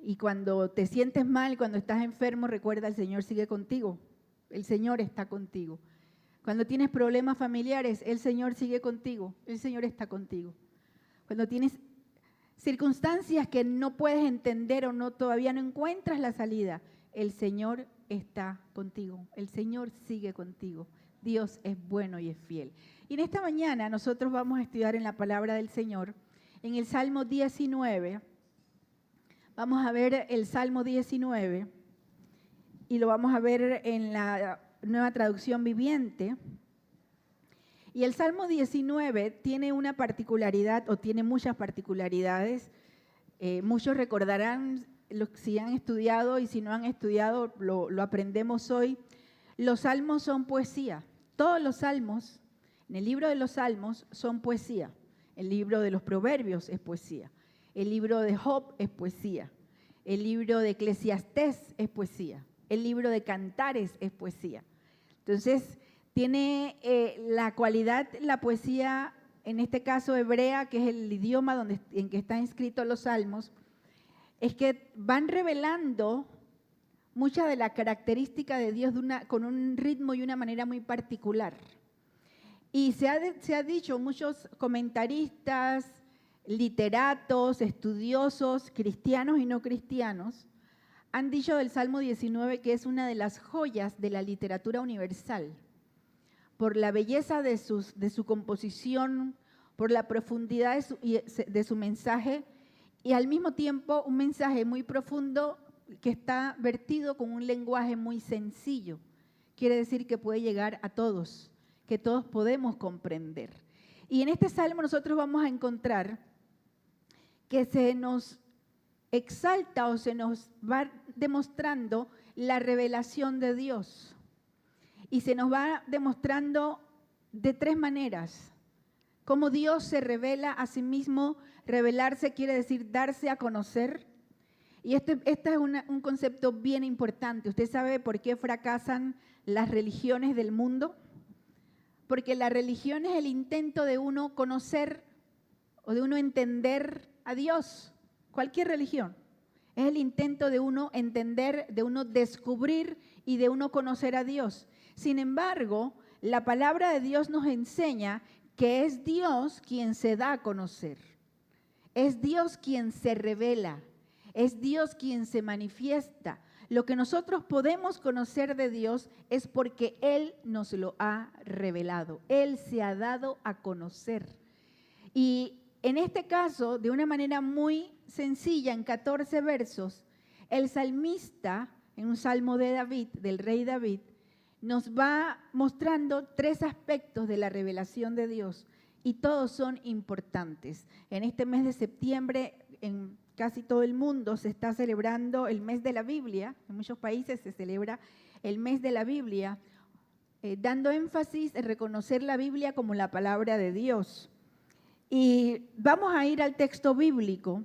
Y cuando te sientes mal, cuando estás enfermo, recuerda, el Señor sigue contigo. El Señor está contigo. Cuando tienes problemas familiares, el Señor sigue contigo. El Señor está contigo. Cuando tienes circunstancias que no puedes entender o todavía no encuentras la salida, el Señor está contigo. El Señor sigue contigo. Dios es bueno y es fiel. Y en esta mañana nosotros vamos a estudiar en la palabra del Señor, en el Salmo 19. Vamos a ver el Salmo 19 y lo vamos a ver en la Nueva Traducción Viviente. Y el Salmo 19 tiene una particularidad, o tiene muchas particularidades. Muchos recordarán, si han estudiado, y si no han estudiado, lo aprendemos hoy. Los salmos son poesía. Todos los salmos, en el libro de los salmos, son poesía. El libro de los proverbios es poesía. El libro de Job es poesía. El libro de Eclesiastés es poesía. El libro de Cantares es poesía. Entonces, tiene la cualidad, la poesía, en este caso hebrea, que es el idioma en que están escritos los salmos, es que van revelando mucha de la característica de Dios con un ritmo y una manera muy particular. Y se ha dicho, muchos comentaristas, literatos, estudiosos, cristianos y no cristianos, han dicho del Salmo 19 que es una de las joyas de la literatura universal, por la belleza de su composición, por la profundidad de su mensaje, y al mismo tiempo un mensaje muy profundo que está vertido con un lenguaje muy sencillo. Quiere decir que puede llegar a todos, que todos podemos comprender. Y en este salmo nosotros vamos a encontrar que se nos exalta o se nos va demostrando la revelación de Dios. Y se nos va demostrando de tres maneras. Cómo Dios se revela a sí mismo. Revelarse quiere decir darse a conocer. Y este es un concepto bien importante. ¿Usted sabe por qué fracasan las religiones del mundo? Porque la religión es el intento de uno conocer o de uno entender a Dios. Cualquier religión. Es el intento de uno entender, de uno descubrir y de uno conocer a Dios. Sin embargo, la palabra de Dios nos enseña que es Dios quien se da a conocer. Es Dios quien se revela. Es Dios quien se manifiesta. Lo que nosotros podemos conocer de Dios es porque Él nos lo ha revelado. Él se ha dado a conocer. Y en este caso, de una manera muy sencilla, en 14 versos, el salmista, en un salmo de David, del rey David, nos va mostrando tres aspectos de la revelación de Dios y todos son importantes. En este mes de septiembre, en casi todo el mundo se está celebrando el mes de la Biblia. En muchos países se celebra el mes de la Biblia, dando énfasis en reconocer la Biblia como la palabra de Dios. Y vamos a ir al texto bíblico.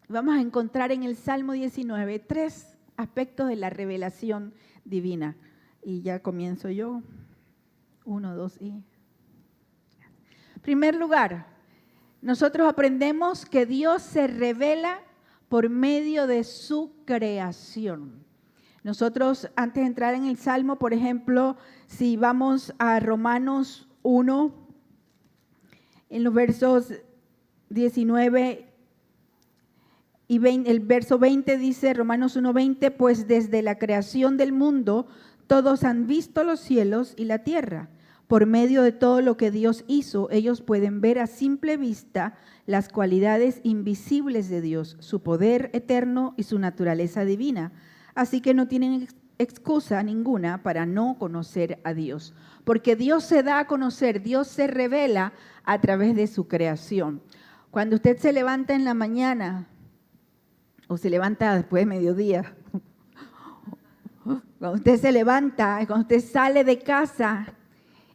Vamos a encontrar en el Salmo 19 tres aspectos de la revelación divina. Y ya comienzo yo. 1, 2 y... En primer lugar, nosotros aprendemos que Dios se revela por medio de su creación. Nosotros, antes de entrar en el Salmo, por ejemplo, si vamos a Romanos 1, en los versos 19 y 20, el verso 20 dice, Romanos 1:20, pues desde la creación del mundo todos han visto los cielos y la tierra. Por medio de todo lo que Dios hizo, ellos pueden ver a simple vista las cualidades invisibles de Dios, su poder eterno y su naturaleza divina. Así que no tienen excusa ninguna para no conocer a Dios, porque Dios se da a conocer, Dios se revela a través de su creación. Cuando usted se levanta en la mañana o se levanta después de mediodía, cuando usted se levanta, cuando usted sale de casa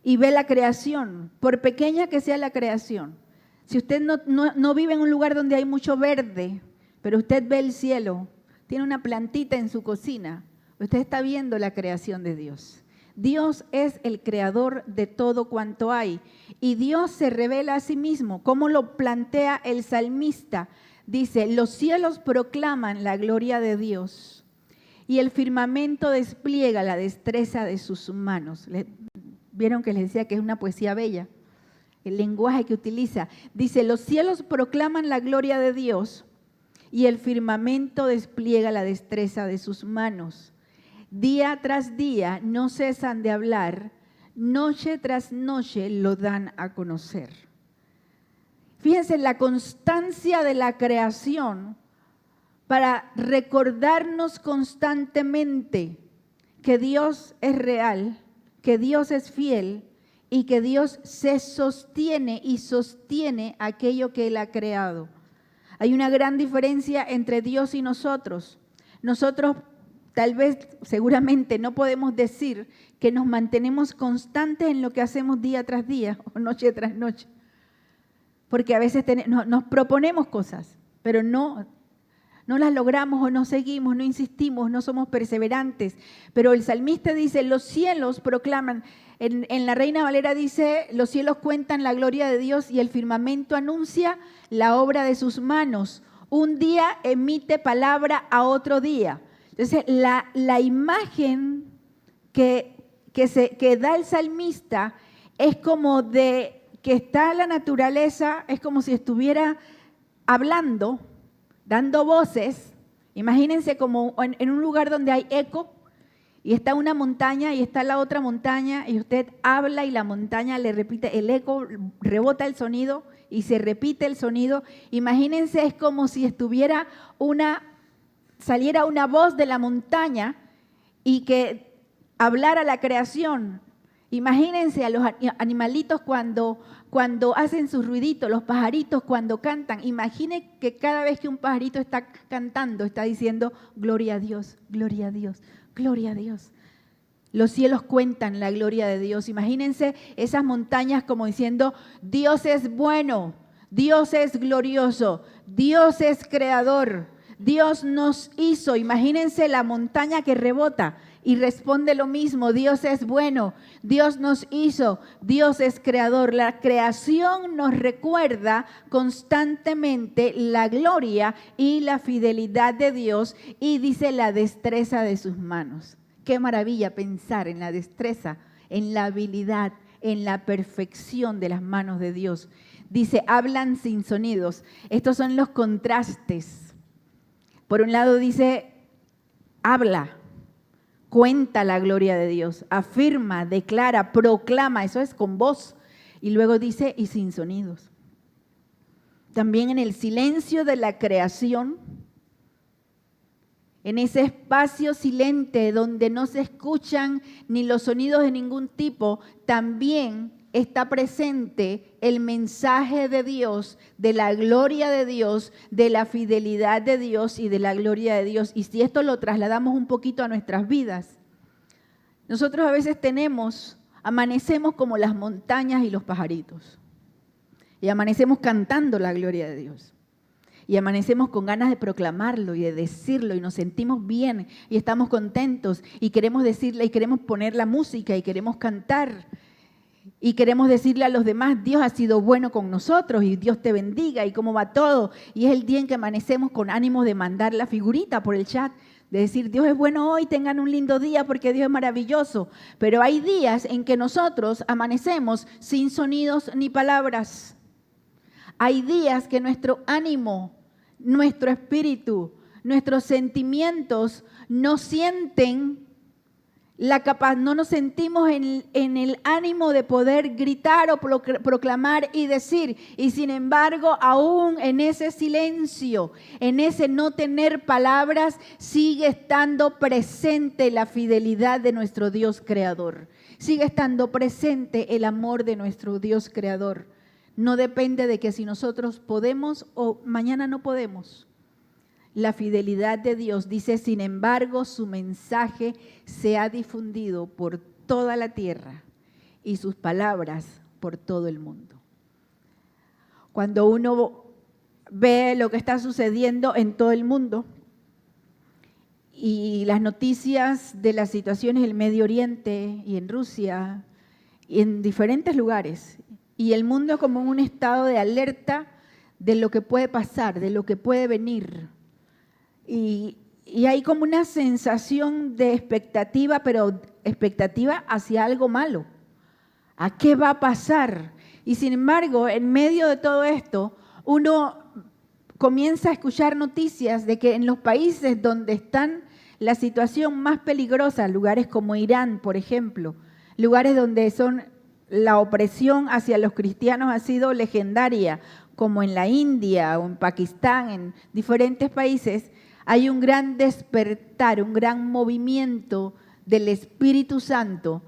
y ve la creación, por pequeña que sea la creación, si usted no vive en un lugar donde hay mucho verde, pero usted ve el cielo, tiene una plantita en su cocina, usted está viendo la creación de Dios. Dios es el creador de todo cuanto hay y Dios se revela a sí mismo, como lo plantea el salmista. dice, los cielos proclaman la gloria de Dios y el firmamento despliega la destreza de sus manos. Vieron que les decía que es una poesía bella, el lenguaje que utiliza. Dice, los cielos proclaman la gloria de Dios y el firmamento despliega la destreza de sus manos. Día tras día no cesan de hablar, noche tras noche lo dan a conocer. Fíjense la constancia de la creación para recordarnos constantemente que Dios es real, que Dios es fiel y que Dios se sostiene y sostiene aquello que Él ha creado. Hay una gran diferencia entre Dios y nosotros. Nosotros tal vez, seguramente, no podemos decir que nos mantenemos constantes en lo que hacemos día tras día o noche tras noche. Porque a veces nos proponemos cosas, pero no las logramos o no seguimos, no insistimos, no somos perseverantes. Pero el salmista dice, los cielos proclaman, en la Reina Valera dice, los cielos cuentan la gloria de Dios y el firmamento anuncia la obra de sus manos. Un día emite palabra a otro día. Entonces, la imagen que da el salmista es como de que está la naturaleza, es como si estuviera hablando, dando voces. Imagínense como en un lugar donde hay eco y está una montaña y está la otra montaña y usted habla y la montaña le repite, el eco rebota el sonido y se repite el sonido. Imagínense, es como si estuviera saliera una voz de la montaña y que hablara la creación. Imagínense a los animalitos cuando hacen sus ruiditos, los pajaritos cuando cantan. Imaginen que cada vez que un pajarito está cantando, está diciendo, gloria a Dios, gloria a Dios, gloria a Dios. Los cielos cuentan la gloria de Dios. Imagínense esas montañas como diciendo, Dios es bueno, Dios es glorioso, Dios es creador, Dios nos hizo. Imagínense la montaña que rebota y responde lo mismo, Dios es bueno, Dios nos hizo, Dios es creador. La creación nos recuerda constantemente la gloria y la fidelidad de Dios y dice la destreza de sus manos. Qué maravilla pensar en la destreza, en la habilidad, en la perfección de las manos de Dios. Dice, hablan sin sonidos. Estos son los contrastes. Por un lado dice, habla, cuenta la gloria de Dios, afirma, declara, proclama, eso es con voz. Y luego dice, y sin sonidos. También en el silencio de la creación, en ese espacio silente donde no se escuchan ni los sonidos de ningún tipo, también está presente el mensaje de Dios, de la gloria de Dios, de la fidelidad de Dios y de la gloria de Dios. Y si esto lo trasladamos un poquito a nuestras vidas, nosotros a veces amanecemos como las montañas y los pajaritos. Y amanecemos cantando la gloria de Dios. Y amanecemos con ganas de proclamarlo y de decirlo y nos sentimos bien y estamos contentos y queremos decirle y queremos poner la música y queremos cantar. Y queremos decirle a los demás, Dios ha sido bueno con nosotros y Dios te bendiga y cómo va todo. Y es el día en que amanecemos con ánimo de mandar la figurita por el chat, de decir, Dios es bueno hoy, tengan un lindo día porque Dios es maravilloso. Pero hay días en que nosotros amanecemos sin sonidos ni palabras. Hay días que nuestro ánimo, nuestro espíritu, nuestros sentimientos no sienten no nos sentimos en el ánimo de poder gritar o proclamar y decir. Y sin embargo, aún en ese silencio, en ese no tener palabras, sigue estando presente la fidelidad de nuestro Dios creador. Sigue estando presente el amor de nuestro Dios creador. No depende de que si nosotros podemos o mañana no podemos. La fidelidad de Dios dice, sin embargo, su mensaje se ha difundido por toda la tierra y sus palabras por todo el mundo. Cuando uno ve lo que está sucediendo en todo el mundo y las noticias de las situaciones en el Medio Oriente y en Rusia y en diferentes lugares, y el mundo como en un estado de alerta, de lo que puede pasar, de lo que puede venir. Y hay como una sensación de expectativa, pero expectativa hacia algo malo. ¿A qué va a pasar? Y sin embargo, en medio de todo esto, uno comienza a escuchar noticias de que en los países donde están la situación más peligrosa, lugares como Irán, por ejemplo, lugares donde la opresión hacia los cristianos ha sido legendaria, como en la India o en Pakistán, en diferentes países, hay un gran despertar, un gran movimiento del Espíritu Santo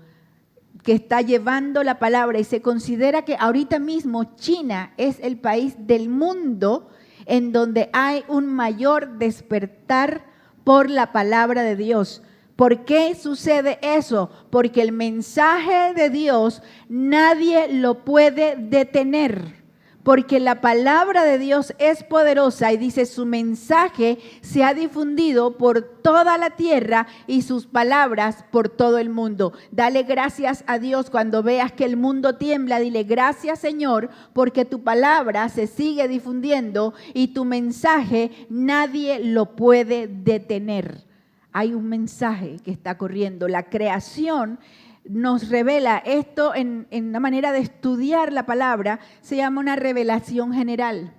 que está llevando la palabra, y se considera que ahorita mismo China es el país del mundo en donde hay un mayor despertar por la palabra de Dios. ¿Por qué sucede eso? Porque el mensaje de Dios nadie lo puede detener. Porque la palabra de Dios es poderosa y dice su mensaje se ha difundido por toda la tierra y sus palabras por todo el mundo. Dale gracias a Dios cuando veas que el mundo tiembla. Dile gracias Señor porque tu palabra se sigue difundiendo y tu mensaje nadie lo puede detener. Hay un mensaje que está corriendo. La creación nos revela esto en una manera de estudiar la palabra, se llama una revelación general.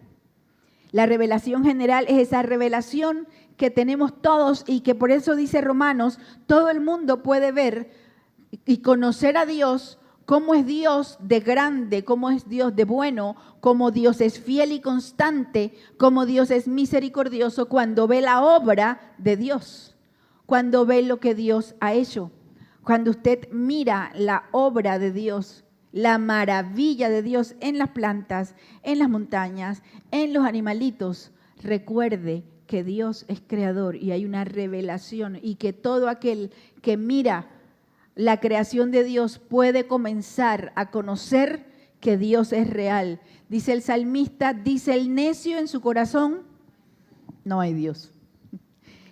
La revelación general es esa revelación que tenemos todos y que por eso dice Romanos, todo el mundo puede ver y conocer a Dios, cómo es Dios de grande, cómo es Dios de bueno, cómo Dios es fiel y constante, cómo Dios es misericordioso cuando ve la obra de Dios, cuando ve lo que Dios ha hecho. Cuando usted mira la obra de Dios, la maravilla de Dios en las plantas, en las montañas, en los animalitos, recuerde que Dios es creador y hay una revelación y que todo aquel que mira la creación de Dios puede comenzar a conocer que Dios es real. Dice el salmista, dice el necio en su corazón, no hay Dios.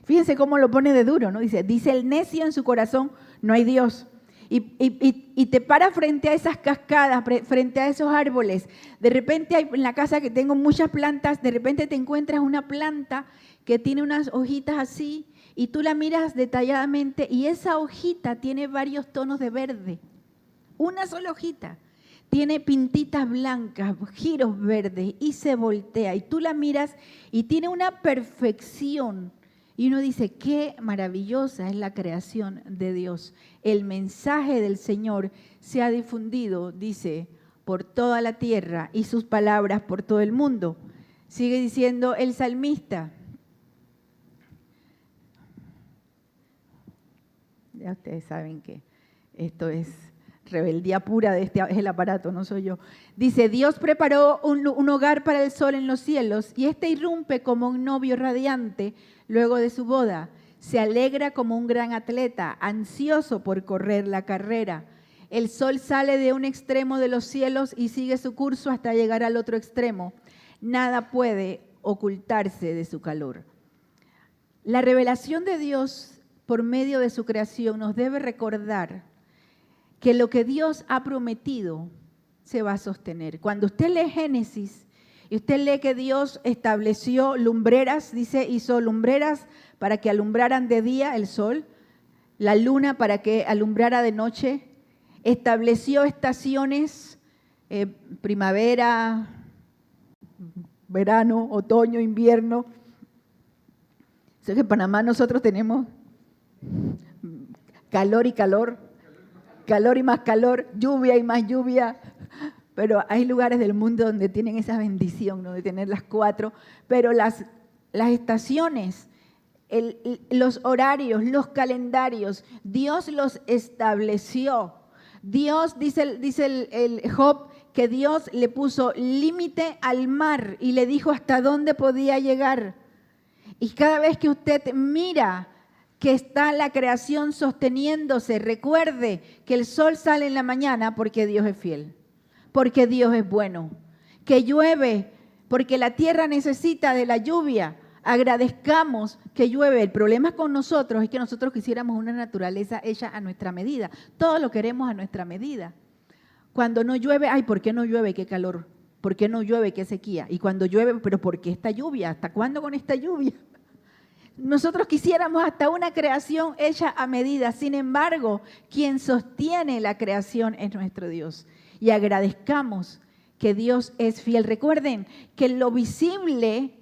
Fíjense cómo lo pone de duro, ¿no? Dice el necio en su corazón, no hay Dios. Y te para frente a esas cascadas, frente a esos árboles. De repente en la casa que tengo muchas plantas, de repente te encuentras una planta que tiene unas hojitas así y tú la miras detalladamente y esa hojita tiene varios tonos de verde. Una sola hojita. Tiene pintitas blancas, giros verdes y se voltea. Y tú la miras y tiene una perfección. Y uno dice, qué maravillosa es la creación de Dios. El mensaje del Señor se ha difundido, dice, por toda la tierra y sus palabras por todo el mundo. Sigue diciendo el salmista. Ya ustedes saben que esto es rebeldía pura de este es el aparato, no soy yo. Dice, Dios preparó un hogar para el sol en los cielos y este irrumpe como un novio radiante luego de su boda. Se alegra como un gran atleta, ansioso por correr la carrera. El sol sale de un extremo de los cielos y sigue su curso hasta llegar al otro extremo. Nada puede ocultarse de su calor. La revelación de Dios por medio de su creación nos debe recordar que lo que Dios ha prometido se va a sostener. Cuando usted lee Génesis y usted lee que Dios estableció lumbreras, dice, hizo lumbreras para que alumbraran de día el sol, la luna para que alumbrara de noche, estableció estaciones, primavera, verano, otoño, invierno. Sé que en Panamá nosotros tenemos calor y calor, calor y más calor, lluvia y más lluvia, pero hay lugares del mundo donde tienen esa bendición, ¿no?, de tener las cuatro, pero las estaciones, los horarios, los calendarios, Dios los estableció. Dios, dice el Job, que Dios le puso límite al mar y le dijo hasta dónde podía llegar. Y cada vez que usted mira que está la creación sosteniéndose, recuerde que el sol sale en la mañana porque Dios es fiel, porque Dios es bueno, que llueve porque la tierra necesita de la lluvia. Agradezcamos que llueve. El problema con nosotros es que nosotros quisiéramos una naturaleza hecha a nuestra medida. Todo lo queremos a nuestra medida. Cuando no llueve, ay, ¿por qué no llueve? Qué calor. ¿Por qué no llueve? ¿Qué sequía? Y cuando llueve, ¿pero por qué esta lluvia? ¿Hasta cuándo con esta lluvia? Nosotros quisiéramos hasta una creación hecha a medida. Sin embargo, quien sostiene la creación es nuestro Dios. Y agradezcamos que Dios es fiel. Recuerden que lo visible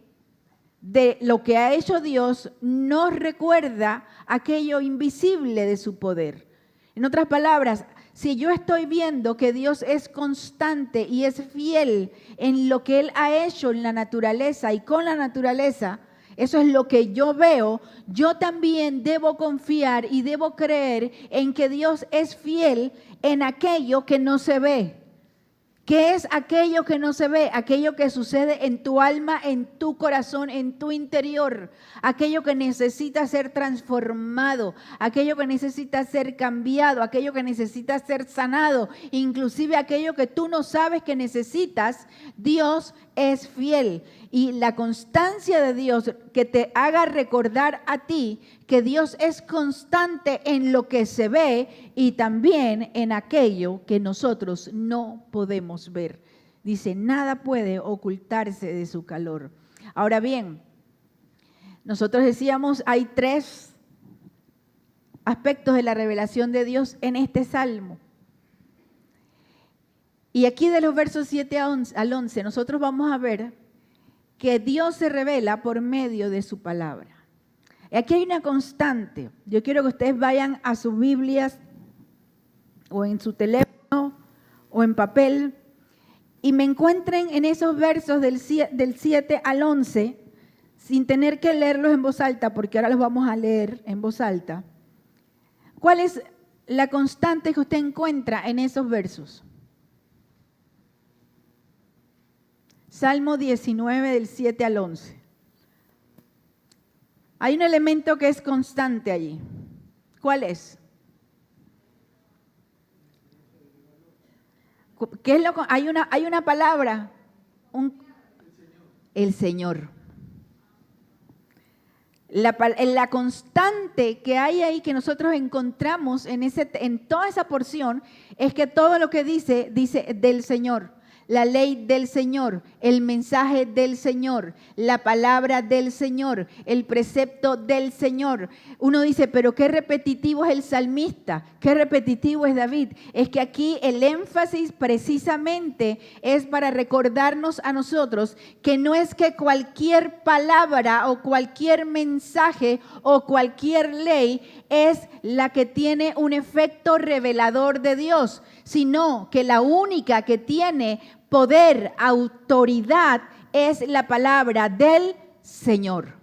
de lo que ha hecho Dios nos recuerda aquello invisible de su poder. En otras palabras, si yo estoy viendo que Dios es constante y es fiel en lo que Él ha hecho en la naturaleza y con la naturaleza, eso es lo que yo veo, yo también debo confiar y debo creer en que Dios es fiel en aquello que no se ve. ¿Qué es aquello que no se ve? Aquello que sucede en tu alma, en tu corazón, en tu interior. Aquello que necesita ser transformado, aquello que necesita ser cambiado, aquello que necesita ser sanado, inclusive aquello que tú no sabes que necesitas. Dios es fiel. Y la constancia de Dios que te haga recordar a ti que Dios es constante en lo que se ve y también en aquello que nosotros no podemos ver. Dice, nada puede ocultarse de su calor. Ahora bien, nosotros decíamos, hay 3 aspectos de la revelación de Dios en este salmo. Y aquí de los versos 7 al 11, nosotros vamos a ver que Dios se revela por medio de su palabra. Aquí hay una constante. Yo quiero que ustedes vayan a sus Biblias o en su teléfono o en papel y me encuentren en esos versos del 7 al 11 sin tener que leerlos en voz alta, porque ahora los vamos a leer en voz alta. ¿Cuál es la constante que usted encuentra en esos versos? Salmo 19 del 7 al 11. Hay un elemento que es constante allí. ¿Cuál es? ¿Qué es hay una palabra. El Señor. La constante que hay ahí que nosotros encontramos en toda esa porción es que todo lo que dice del Señor. La ley del Señor, el mensaje del Señor, la palabra del Señor, el precepto del Señor. Uno dice, pero qué repetitivo es el salmista, qué repetitivo es David. Es que aquí el énfasis precisamente es para recordarnos a nosotros que no es que cualquier palabra o cualquier mensaje o cualquier ley es la que tiene un efecto revelador de Dios, sino que la única que tiene poder, autoridad, es la palabra del Señor.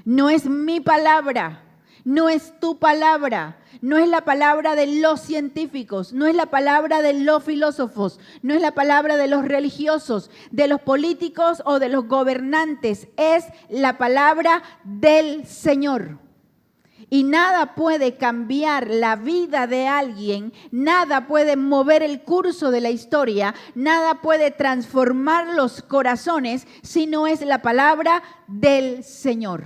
No es mi palabra, no es tu palabra, no es la palabra de los científicos, no es la palabra de los filósofos, no es la palabra de los religiosos, de los políticos o de los gobernantes, es la palabra del Señor. Y nada puede cambiar la vida de alguien, nada puede mover el curso de la historia, nada puede transformar los corazones si no es la palabra del Señor.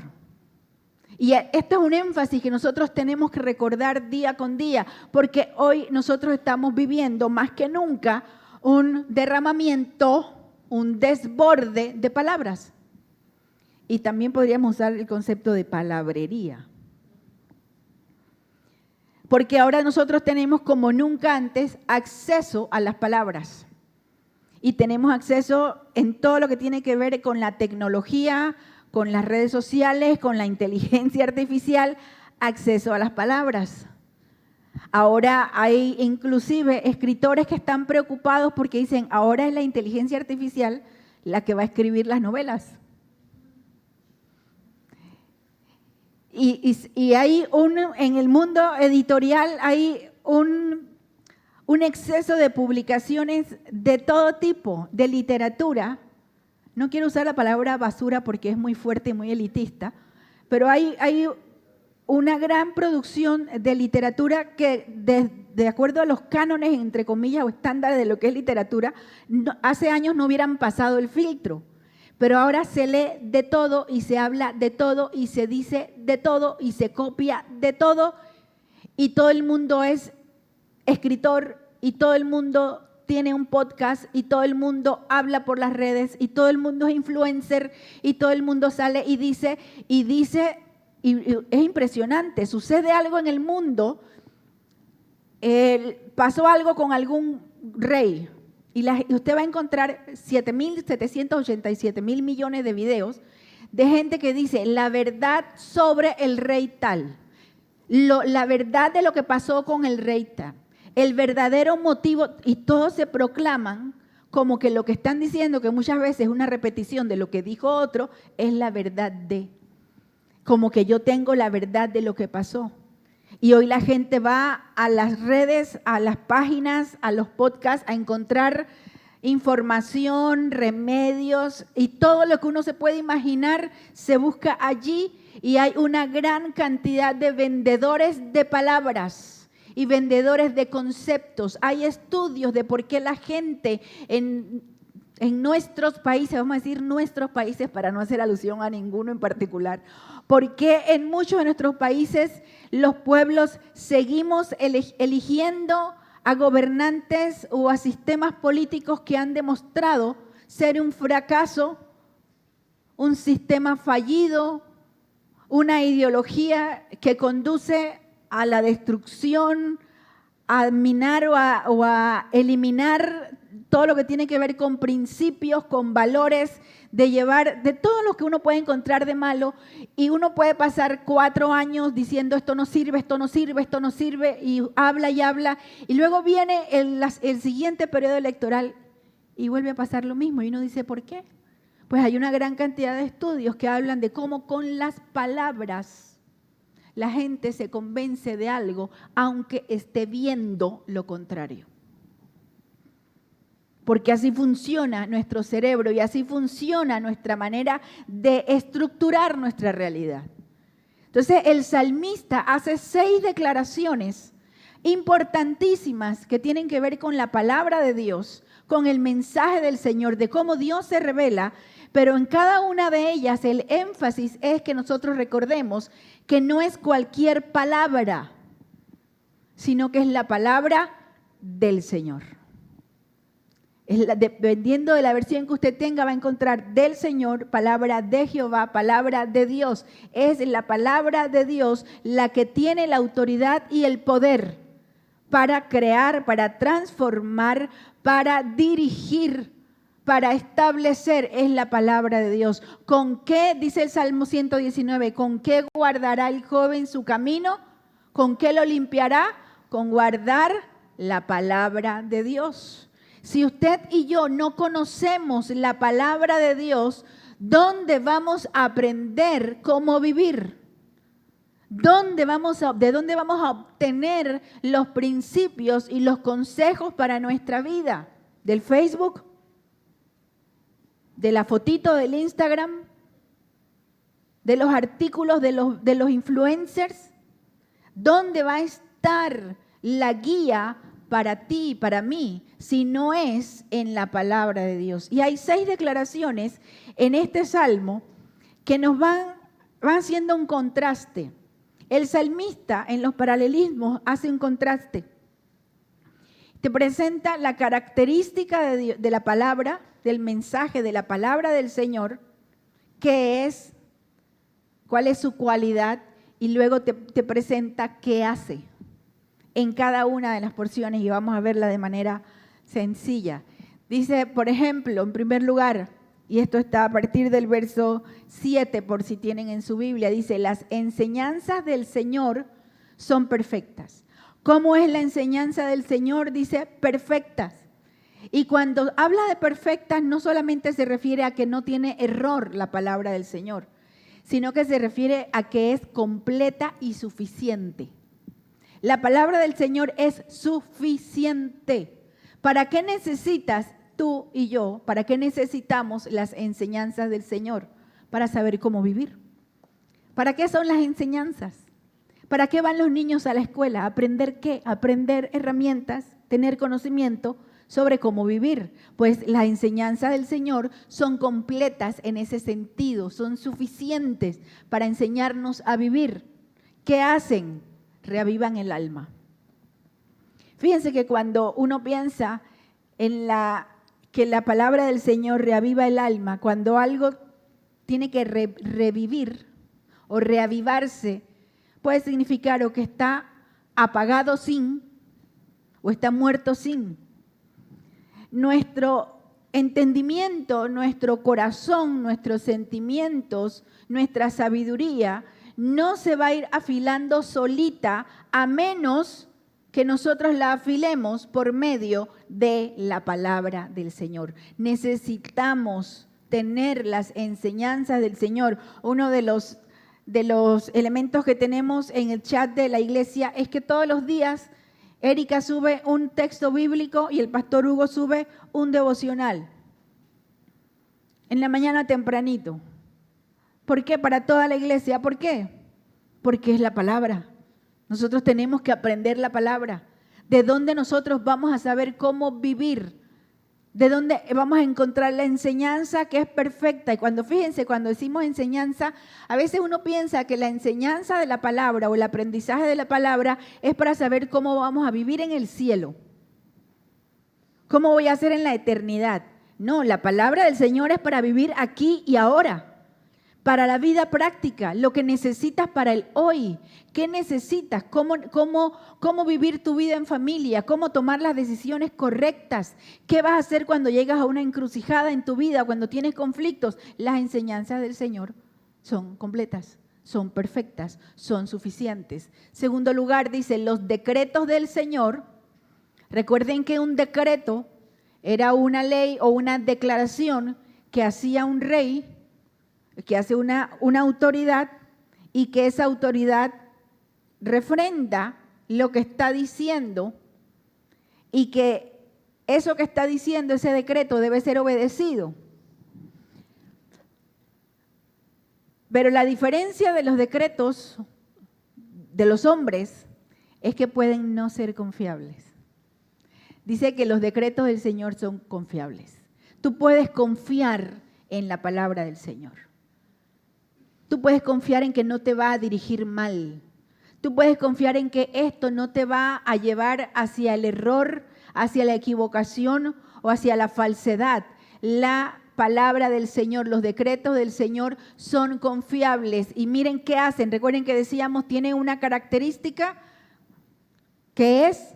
Y esto es un énfasis que nosotros tenemos que recordar día con día, porque hoy nosotros estamos viviendo más que nunca un derramamiento, un desborde de palabras. Y también podríamos usar el concepto de palabrería. Porque ahora nosotros tenemos como nunca antes acceso a las palabras. Y tenemos acceso en todo lo que tiene que ver con la tecnología, con las redes sociales, con la inteligencia artificial, acceso a las palabras. Ahora hay inclusive escritores que están preocupados porque dicen, ahora es la inteligencia artificial la que va a escribir las novelas. Y hay en el mundo editorial hay un exceso de publicaciones de todo tipo, de literatura. No quiero usar la palabra basura porque es muy fuerte y muy elitista, pero hay una gran producción de literatura que de acuerdo a los cánones, entre comillas, o estándares de lo que es literatura, hace años no hubieran pasado el filtro. Pero ahora se lee de todo y se habla de todo y se dice de todo y se copia de todo y todo el mundo es escritor y todo el mundo tiene un podcast y todo el mundo habla por las redes y todo el mundo es influencer y todo el mundo sale y dice, y es impresionante, sucede algo en el mundo, pasó algo con algún rey y usted va a encontrar 7.787.000 millones de videos de gente que dice la verdad sobre el rey tal, la verdad de lo que pasó con el rey tal, el verdadero motivo, y todos se proclaman como que lo que están diciendo, que muchas veces es una repetición de lo que dijo otro, es la verdad de, como que yo tengo la verdad de lo que pasó. Y hoy la gente va a las redes, a las páginas, a los podcasts a encontrar información, remedios y todo lo que uno se puede imaginar se busca allí y hay una gran cantidad de vendedores de palabras y vendedores de conceptos. Hay estudios de por qué la gente en nuestros países, vamos a decir nuestros países para no hacer alusión a ninguno en particular, por qué en muchos de nuestros países los pueblos seguimos eligiendo a gobernantes o a sistemas políticos que han demostrado ser un fracaso, un sistema fallido, una ideología que conduce a la destrucción, a minar o a eliminar todo lo que tiene que ver con principios, con valores, de llevar, de todo lo que uno puede encontrar de malo, y uno puede pasar 4 años diciendo esto no sirve, esto no sirve, esto no sirve, y habla, y luego viene el siguiente periodo electoral y vuelve a pasar lo mismo, y uno dice, ¿por qué? Pues hay una gran cantidad de estudios que hablan de cómo con las palabras la gente se convence de algo, aunque esté viendo lo contrario. Porque así funciona nuestro cerebro y así funciona nuestra manera de estructurar nuestra realidad. Entonces, el salmista hace 6 declaraciones importantísimas que tienen que ver con la palabra de Dios, con el mensaje del Señor, de cómo Dios se revela, pero en cada una de ellas el énfasis es que nosotros recordemos que no es cualquier palabra, sino que es la palabra del Señor. Dependiendo de la versión que usted tenga, va a encontrar del Señor, palabra de Jehová, palabra de Dios. Es la palabra de Dios la que tiene la autoridad y el poder para crear, para transformar, para dirigir, para establecer. Es la palabra de Dios. ¿Con qué, dice el Salmo 119, con qué guardará el joven su camino? ¿Con qué lo limpiará? Con guardar la palabra de Dios. Si usted y yo no conocemos la palabra de Dios, ¿dónde vamos a aprender cómo vivir? ¿De dónde vamos a obtener los principios y los consejos para nuestra vida? ¿Del Facebook? ¿De la fotito del Instagram? ¿De los artículos de los influencers? ¿Dónde va a estar la guía para ti y para mí, si no es en la palabra de Dios? Y hay 6 declaraciones en este salmo que nos van haciendo un contraste. El salmista en los paralelismos hace un contraste. Te presenta la característica de la palabra, del mensaje de la palabra del Señor, qué es, cuál es su cualidad, y luego te presenta qué hace en cada una de las porciones, y vamos a verla de manera sencilla. Dice, por ejemplo, en primer lugar, y esto está a partir del verso 7, por si tienen en su Biblia, dice, las enseñanzas del Señor son perfectas. ¿Cómo es la enseñanza del Señor? Dice, perfectas. Y cuando habla de perfectas, no solamente se refiere a que no tiene error la palabra del Señor, sino que se refiere a que es completa y suficiente. La palabra del Señor es suficiente. ¿Para qué necesitas tú y yo? ¿Para qué necesitamos las enseñanzas del Señor? Para saber cómo vivir. ¿Para qué son las enseñanzas? ¿Para qué van los niños a la escuela? ¿Aprender qué? Aprender herramientas, tener conocimiento sobre cómo vivir. Pues las enseñanzas del Señor son completas en ese sentido, son suficientes para enseñarnos a vivir. ¿Qué hacen? Reavivan el alma. Fíjense que cuando uno piensa que la palabra del Señor reaviva el alma, cuando algo tiene que revivir o reavivarse, puede significar o que está apagado sin o está muerto sin. Nuestro entendimiento, nuestro corazón, nuestros sentimientos, nuestra sabiduría no se va a ir afilando solita a menos que nosotros la afilemos por medio de la palabra del Señor. Necesitamos tener las enseñanzas del Señor. Uno de los elementos que tenemos en el chat de la iglesia es que todos los días Erika sube un texto bíblico y el pastor Hugo sube un devocional. En la mañana tempranito. ¿Por qué? Para toda la iglesia. ¿Por qué? Porque es la palabra. Nosotros tenemos que aprender la palabra. ¿De dónde nosotros vamos a saber cómo vivir? ¿De dónde vamos a encontrar la enseñanza que es perfecta? Y fíjense, cuando decimos enseñanza, a veces uno piensa que la enseñanza de la palabra o el aprendizaje de la palabra es para saber cómo vamos a vivir en el cielo. ¿Cómo voy a hacer en la eternidad? No, la palabra del Señor es para vivir aquí y ahora. Para la vida práctica, lo que necesitas para el hoy. ¿Qué necesitas? ¿Cómo vivir tu vida en familia? ¿Cómo tomar las decisiones correctas? ¿Qué vas a hacer cuando llegas a una encrucijada en tu vida, cuando tienes conflictos? Las enseñanzas del Señor son completas, son perfectas, son suficientes. Segundo lugar, dice, los decretos del Señor. Recuerden que un decreto era una ley o una declaración que hacía un rey, que hace una autoridad y que esa autoridad refrenda lo que está diciendo y que eso que está diciendo, ese decreto debe ser obedecido. Pero la diferencia de los decretos de los hombres es que pueden no ser confiables. Dice que los decretos del Señor son confiables. Tú puedes confiar en la palabra del Señor. Tú puedes confiar en que no te va a dirigir mal. Tú puedes confiar en que esto no te va a llevar hacia el error, hacia la equivocación o hacia la falsedad. La palabra del Señor, los decretos del Señor son confiables. Y miren qué hacen. Recuerden que decíamos, tienen una característica que es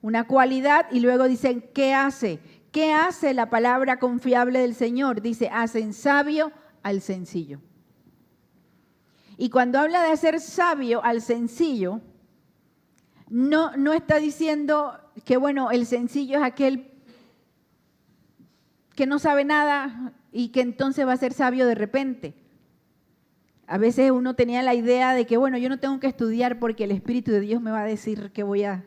una cualidad y luego dicen, ¿qué hace? ¿Qué hace la palabra confiable del Señor? Dice, hacen sabio al sencillo. Y cuando habla de hacer sabio al sencillo, no está diciendo que, bueno, el sencillo es aquel que no sabe nada y que entonces va a ser sabio de repente. A veces uno tenía la idea de que, bueno, yo no tengo que estudiar porque el Espíritu de Dios me va a decir que voy a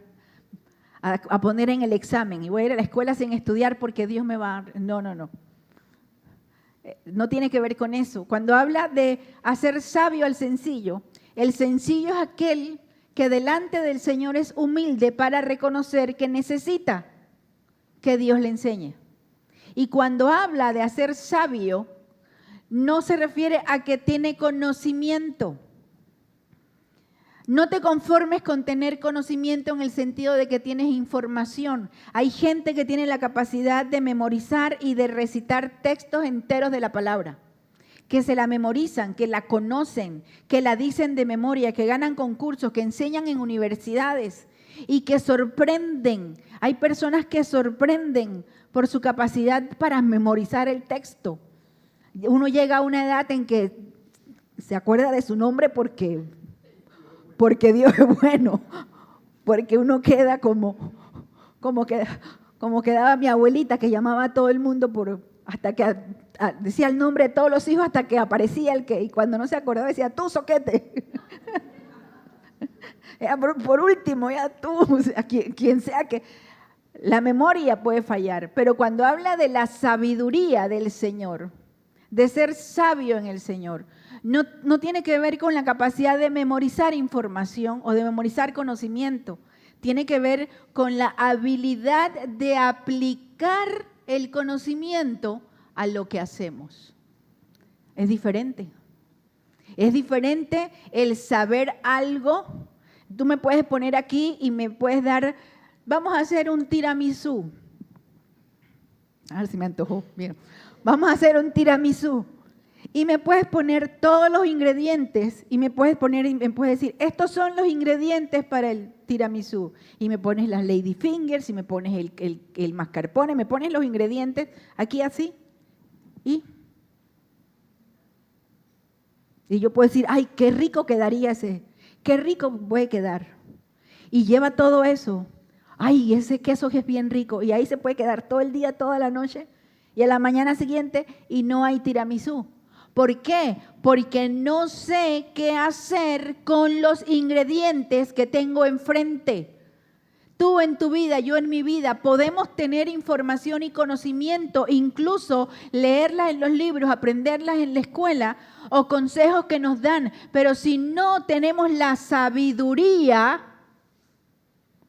poner en el examen y voy a ir a la escuela sin estudiar porque Dios me va a... No. No tiene que ver con eso. Cuando habla de hacer sabio al sencillo, el sencillo es aquel que delante del Señor es humilde para reconocer que necesita que Dios le enseñe. Y cuando habla de hacer sabio, no se refiere a que tiene conocimiento. No te conformes con tener conocimiento en el sentido de que tienes información. Hay gente que tiene la capacidad de memorizar y de recitar textos enteros de la palabra, que se la memorizan, que la conocen, que la dicen de memoria, que ganan concursos, que enseñan en universidades y que sorprenden. Hay personas que sorprenden por su capacidad para memorizar el texto. Uno llega a una edad en que se acuerda de su nombre porque Dios es bueno, porque uno queda como quedaba mi abuelita, que llamaba a todo el mundo hasta que decía el nombre de todos los hijos hasta que aparecía y cuando no se acordaba decía, tú soquete. Por último, ya tú, o sea, quien sea que... La memoria puede fallar, pero cuando habla de la sabiduría del Señor, de ser sabio en el Señor, no tiene que ver con la capacidad de memorizar información o de memorizar conocimiento. Tiene que ver con la habilidad de aplicar el conocimiento a lo que hacemos. Es diferente. Es diferente el saber algo. Tú me puedes poner aquí y me puedes dar, vamos a hacer un tiramisú. A ver si me antojó. Bien. Vamos a hacer un tiramisú. Y me puedes poner todos los ingredientes y me puedes decir, estos son los ingredientes para el tiramisú. Y me pones las lady fingers y me pones el mascarpone, me pones los ingredientes aquí así. Y yo puedo decir, ay, qué rico quedaría ese, qué rico puede quedar. Y lleva todo eso. Ay, ese queso que es bien rico. Y ahí se puede quedar todo el día, toda la noche. Y a la mañana siguiente y no hay tiramisú. ¿Por qué? Porque no sé qué hacer con los ingredientes que tengo enfrente. Tú en tu vida, yo en mi vida, podemos tener información y conocimiento, incluso leerlas en los libros, aprenderlas en la escuela o consejos que nos dan, pero si no tenemos la sabiduría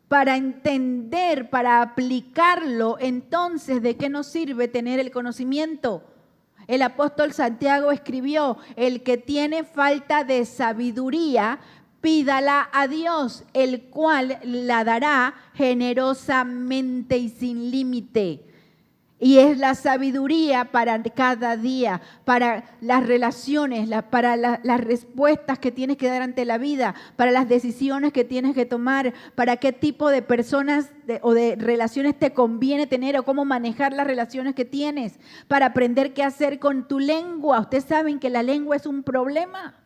para entender, para aplicarlo, entonces ¿de qué nos sirve tener el conocimiento? El apóstol Santiago escribió, el que tiene falta de sabiduría, pídala a Dios, el cual la dará generosamente y sin límite. Y es la sabiduría para cada día, para las relaciones, para las respuestas que tienes que dar ante la vida, para las decisiones que tienes que tomar, para qué tipo de personas o de relaciones te conviene tener o cómo manejar las relaciones que tienes, para aprender qué hacer con tu lengua. Ustedes saben que la lengua es un problema.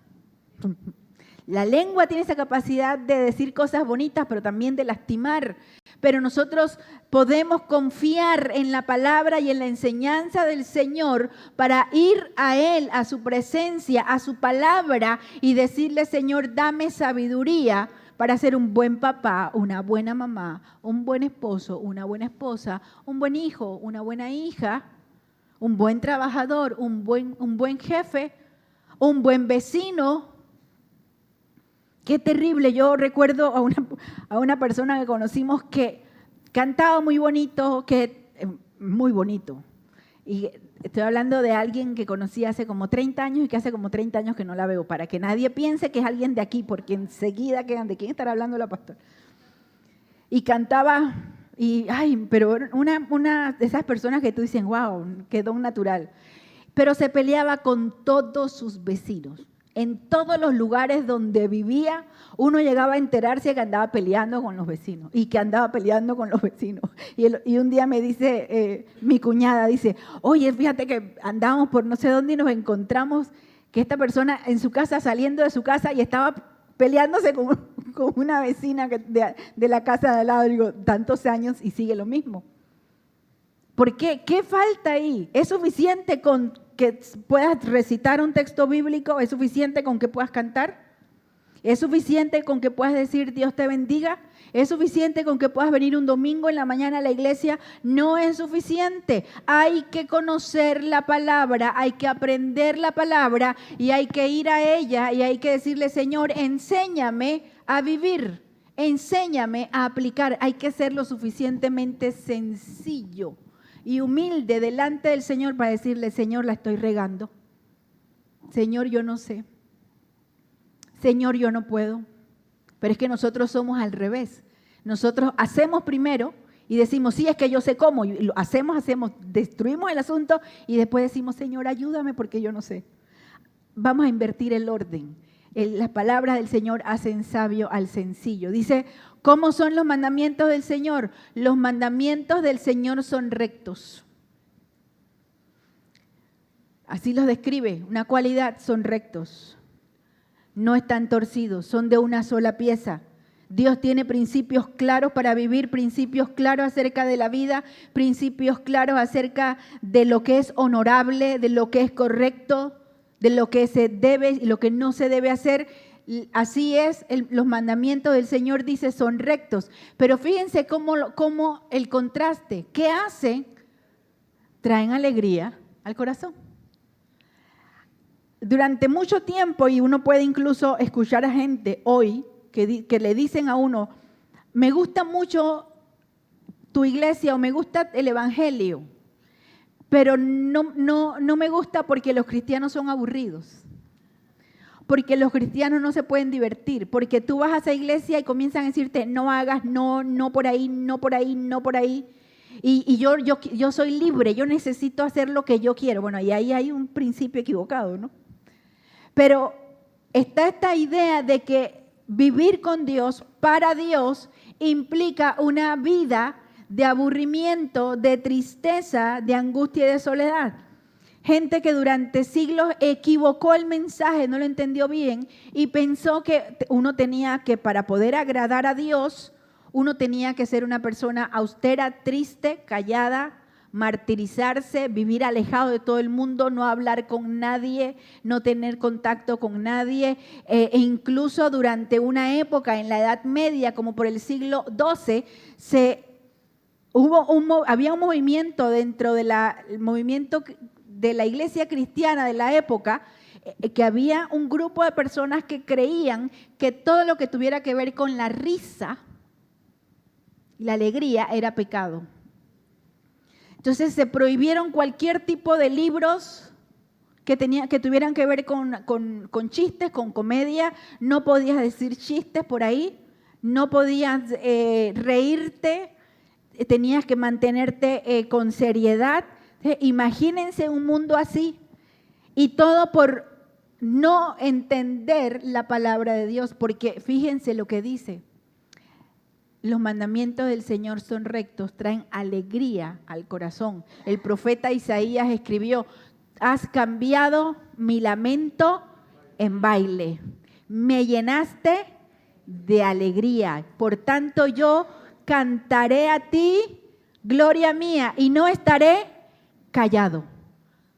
La lengua tiene esa capacidad de decir cosas bonitas, pero también de lastimar. Pero nosotros podemos confiar en la palabra y en la enseñanza del Señor para ir a Él, a su presencia, a su palabra y decirle, Señor, dame sabiduría para ser un buen papá, una buena mamá, un buen esposo, una buena esposa, un buen hijo, una buena hija, un buen trabajador, un buen jefe, un buen vecino. Qué terrible. Yo recuerdo a una persona que conocimos que cantaba muy bonito, muy bonito. Y estoy hablando de alguien que conocí hace como 30 años y que hace como 30 años que no la veo, para que nadie piense que es alguien de aquí, porque enseguida quedan, ¿de quién estará hablando la pastora? Y cantaba, pero una de esas personas que tú dices, wow, qué don natural. Pero se peleaba con todos sus vecinos. En todos los lugares donde vivía, uno llegaba a enterarse que andaba peleando con los vecinos y que andaba peleando con los vecinos. Y un día me dice mi cuñada, dice, oye, fíjate que andábamos por no sé dónde y nos encontramos que esta persona en su casa, saliendo de su casa y estaba peleándose con una vecina de la casa de al lado. Digo, tantos años y sigue lo mismo. ¿Por qué? ¿Qué falta ahí? ¿Es suficiente con que puedas recitar un texto bíblico? ¿Es suficiente con que puedas cantar? ¿Es suficiente con que puedas decir Dios te bendiga? ¿Es suficiente con que puedas venir un domingo en la mañana a la iglesia? No es suficiente. Hay que conocer la palabra, hay que aprender la palabra y hay que ir a ella y hay que decirle, Señor, enséñame a vivir, enséñame a aplicar. Hay que ser lo suficientemente sencillo y humilde delante del Señor para decirle, Señor, la estoy regando. Señor, yo no sé. Señor, yo no puedo. Pero es que nosotros somos al revés. Nosotros hacemos primero y decimos, sí, es que yo sé cómo. Y lo hacemos, destruimos el asunto y después decimos, Señor, ayúdame porque yo no sé. Vamos a invertir el orden. Las palabras del Señor hacen sabio al sencillo. Dice, ¿cómo son los mandamientos del Señor? Los mandamientos del Señor son rectos. Así los describe, una cualidad, son rectos. No están torcidos, son de una sola pieza. Dios tiene principios claros para vivir, principios claros acerca de la vida, principios claros acerca de lo que es honorable, de lo que es correcto, de lo que se debe y lo que no se debe hacer. Así es, los mandamientos del Señor, dice, son rectos. Pero fíjense cómo el contraste. ¿Qué hacen? Traen alegría al corazón. Durante mucho tiempo, y uno puede incluso escuchar a gente hoy que le dicen a uno, me gusta mucho tu iglesia o me gusta el evangelio, pero no me gusta porque los cristianos son aburridos, porque los cristianos no se pueden divertir, porque tú vas a esa iglesia y comienzan a decirte, no hagas, no por ahí, no por ahí, no por ahí. Y yo soy libre, yo necesito hacer lo que yo quiero. Bueno, y ahí hay un principio equivocado, ¿no? Pero está esta idea de que vivir con Dios, para Dios, implica una vida de aburrimiento, de tristeza, de angustia y de soledad. Gente que durante siglos equivocó el mensaje, no lo entendió bien y pensó que uno tenía que, para poder agradar a Dios, uno tenía que ser una persona austera, triste, callada, martirizarse, vivir alejado de todo el mundo, no hablar con nadie, no tener contacto con nadie. E incluso durante una época en la Edad Media, como por el siglo XII, había un movimiento dentro del movimiento de la iglesia cristiana de la época, que había un grupo de personas que creían que todo lo que tuviera que ver con la risa, la alegría, era pecado. Entonces se prohibieron cualquier tipo de libros que tuvieran que ver con chistes, con comedia. No podías decir chistes por ahí, no podías reírte, tenías que mantenerte con seriedad. Imagínense un mundo así, y todo por no entender la palabra de Dios, porque fíjense lo que dice: los mandamientos del Señor son rectos, traen alegría al corazón. El profeta Isaías escribió: has cambiado mi lamento en baile, me llenaste de alegría, por tanto yo cantaré a ti, gloria mía, y no estaré callado,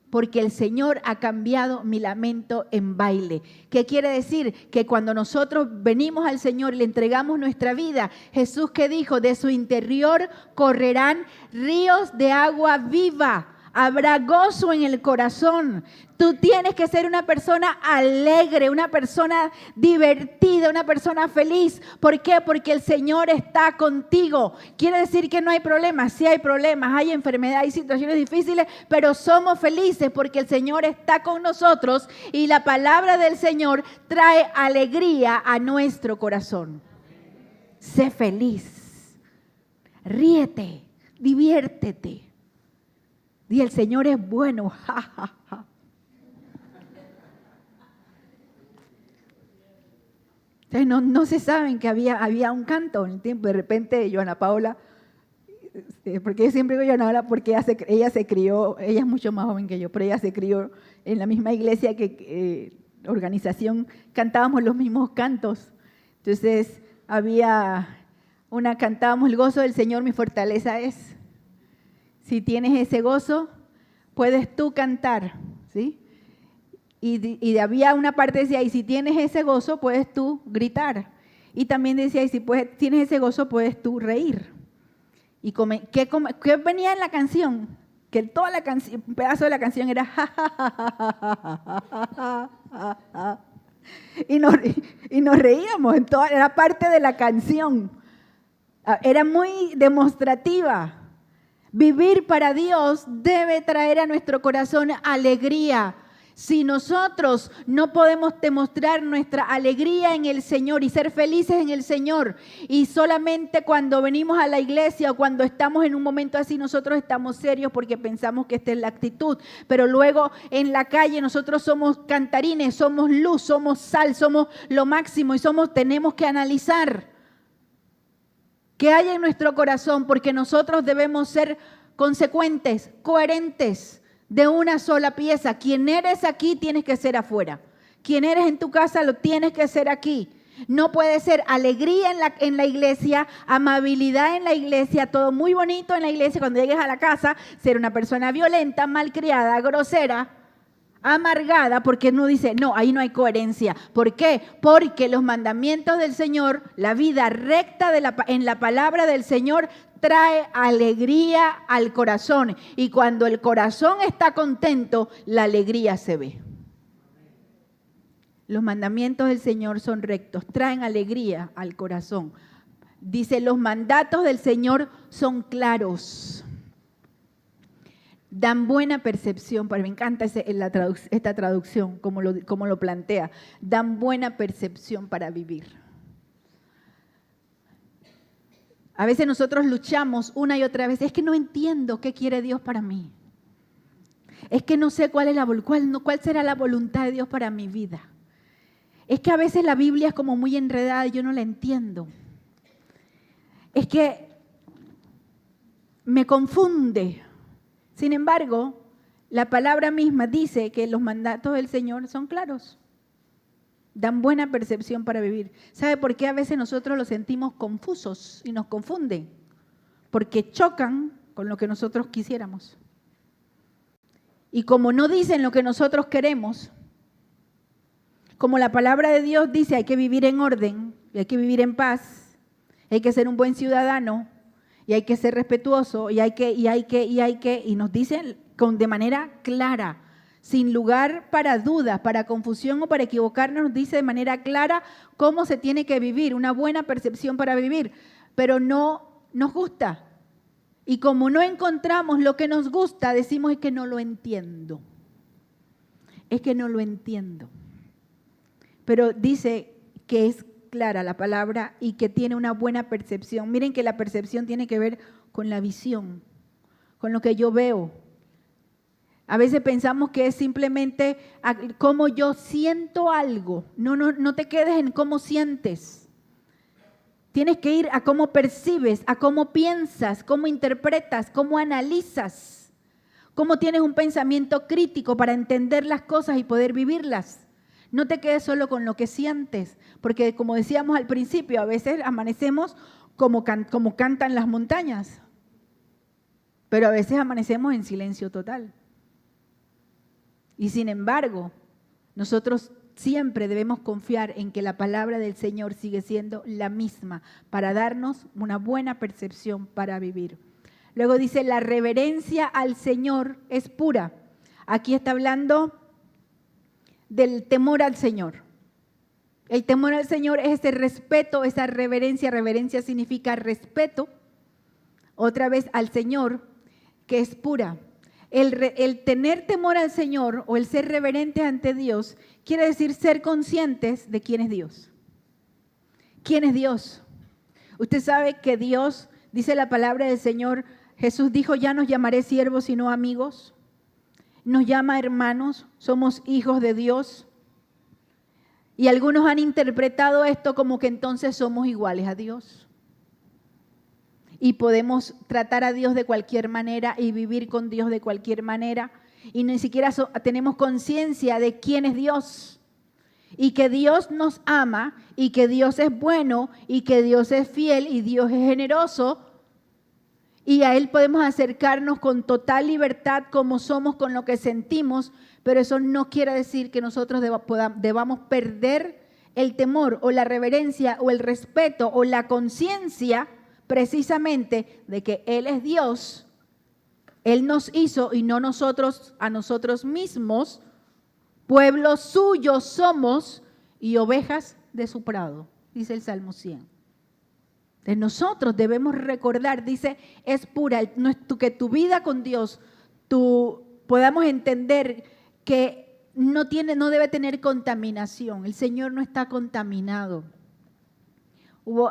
porque el Señor ha cambiado mi lamento en baile. ¿Qué quiere decir? Que cuando nosotros venimos al Señor y le entregamos nuestra vida, Jesús, que dijo: de su interior correrán ríos de agua viva, habrá gozo en el corazón. Tú tienes que ser una persona alegre, una persona divertida, una persona feliz. ¿Por qué? Porque el Señor está contigo. Quiere decir que no hay problemas. Sí hay problemas, hay enfermedad, hay situaciones difíciles, pero somos felices porque el Señor está con nosotros y la palabra del Señor trae alegría a nuestro corazón. Sé feliz, ríete, diviértete. Y el Señor es bueno. Ja, ja, ja. Entonces no se saben que había un canto en el tiempo. De repente Joana Paula, porque yo siempre digo Joana Paula porque ella se crió, ella es mucho más joven que yo, pero ella se crió en la misma iglesia organización, cantábamos los mismos cantos. Entonces cantábamos: el gozo del Señor mi fortaleza es. Si tienes ese gozo, puedes tú cantar, ¿sí? Y había una parte que decía: y si tienes ese gozo, puedes tú gritar. Y también decía: y si tienes ese gozo, puedes tú reír. ¿Y qué venía en la canción? Que toda la canción, un pedazo de la canción era ja, ja, ja, ja, ja, ja, ja, ja. Y nos reíamos, era parte de la canción. Era muy demostrativa. Vivir para Dios debe traer a nuestro corazón alegría. Si nosotros no podemos demostrar nuestra alegría en el Señor y ser felices en el Señor, y solamente cuando venimos a la iglesia o cuando estamos en un momento así, nosotros estamos serios porque pensamos que esta es la actitud, pero luego en la calle nosotros somos cantarines, somos luz, somos sal, somos lo máximo y tenemos que analizar qué hay en nuestro corazón, porque nosotros debemos ser consecuentes, coherentes, de una sola pieza. Quien eres aquí tienes que ser afuera. Quien eres en tu casa lo tienes que ser aquí. No puede ser alegría en la iglesia, amabilidad en la iglesia, todo muy bonito en la iglesia. Cuando llegues a la casa, ser una persona violenta, malcriada, grosera, amargada, porque uno dice: no, ahí no hay coherencia. ¿Por qué? Porque los mandamientos del Señor, la vida recta en la palabra del Señor, trae alegría al corazón. Y cuando el corazón está contento, la alegría se ve. Los mandamientos del Señor son rectos, traen alegría al corazón. Dice: los mandatos del Señor son claros, dan buena percepción. Me encanta esta traducción, como lo plantea. Dan buena percepción para vivir. A veces nosotros luchamos una y otra vez. Es que no entiendo qué quiere Dios para mí. Es que no sé cuál será la voluntad de Dios para mi vida. Es que a veces la Biblia es como muy enredada y yo no la entiendo. Es que me confunde. Sin embargo, la palabra misma dice que los mandatos del Señor son claros. Dan buena percepción para vivir. ¿Sabe por qué a veces nosotros los sentimos confusos y nos confunden? Porque chocan con lo que nosotros quisiéramos. Y como no dicen lo que nosotros queremos, como la palabra de Dios dice hay que vivir en orden, y hay que vivir en paz, hay que ser un buen ciudadano, y hay que ser respetuoso, y nos dicen de manera clara, sin lugar para dudas, para confusión o para equivocarnos, nos dice de manera clara cómo se tiene que vivir, una buena percepción para vivir, pero no nos gusta. Y como no encontramos lo que nos gusta, decimos es que no lo entiendo. Es que no lo entiendo. Pero dice que es clara la palabra y que tiene una buena percepción. Miren que la percepción tiene que ver con la visión, con lo que yo veo. A veces pensamos que es simplemente cómo yo siento algo. No te quedes en cómo sientes. Tienes que ir a cómo percibes, a cómo piensas, cómo interpretas, cómo analizas, cómo tienes un pensamiento crítico para entender las cosas y poder vivirlas. No te quedes solo con lo que sientes, porque como decíamos al principio, a veces amanecemos como cantan las montañas, pero a veces amanecemos en silencio total. Y sin embargo, nosotros siempre debemos confiar en que la palabra del Señor sigue siendo la misma para darnos una buena percepción para vivir. Luego dice, la reverencia al Señor es pura. Aquí está hablando del temor al Señor. El temor al Señor es ese respeto, esa reverencia. Reverencia significa respeto, otra vez al Señor, que es pura. El tener temor al Señor o el ser reverentes ante Dios quiere decir ser conscientes de quién es Dios. ¿Quién es Dios? Usted sabe que Dios, dice la palabra del Señor, Jesús dijo, ya nos llamaré siervos y no amigos. Nos llama hermanos, somos hijos de Dios. Y algunos han interpretado esto como que entonces somos iguales a Dios. Y podemos tratar a Dios de cualquier manera y vivir con Dios de cualquier manera. Y ni siquiera tenemos conciencia de quién es Dios. Y que Dios nos ama y que Dios es bueno y que Dios es fiel y Dios es generoso. Y a Él podemos acercarnos con total libertad como somos, con lo que sentimos. Pero eso no quiere decir que nosotros debamos perder el temor o la reverencia o el respeto o la conciencia precisamente de que Él es Dios, Él nos hizo y no nosotros a nosotros mismos, pueblo suyo somos y ovejas de su prado, dice el Salmo 100. Entonces nosotros debemos recordar, dice, es pura, que tu vida con Dios, podamos entender que no debe tener contaminación, el Señor no está contaminado.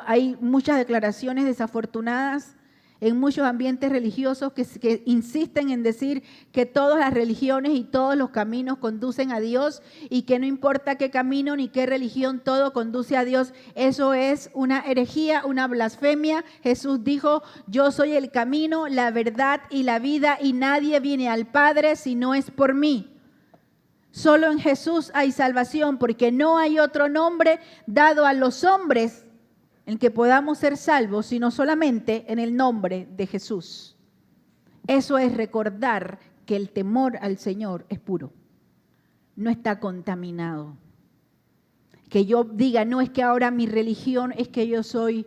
Hay muchas declaraciones desafortunadas en muchos ambientes religiosos que insisten en decir que todas las religiones y todos los caminos conducen a Dios y que no importa qué camino ni qué religión, todo conduce a Dios. Eso es una herejía, una blasfemia. Jesús dijo, yo soy el camino, la verdad y la vida y nadie viene al Padre si no es por mí. Solo en Jesús hay salvación porque no hay otro nombre dado a los hombres en que podamos ser salvos, sino solamente en el nombre de Jesús. Eso es recordar que el temor al Señor es puro, no está contaminado. Que yo diga, no es que ahora mi religión es que yo soy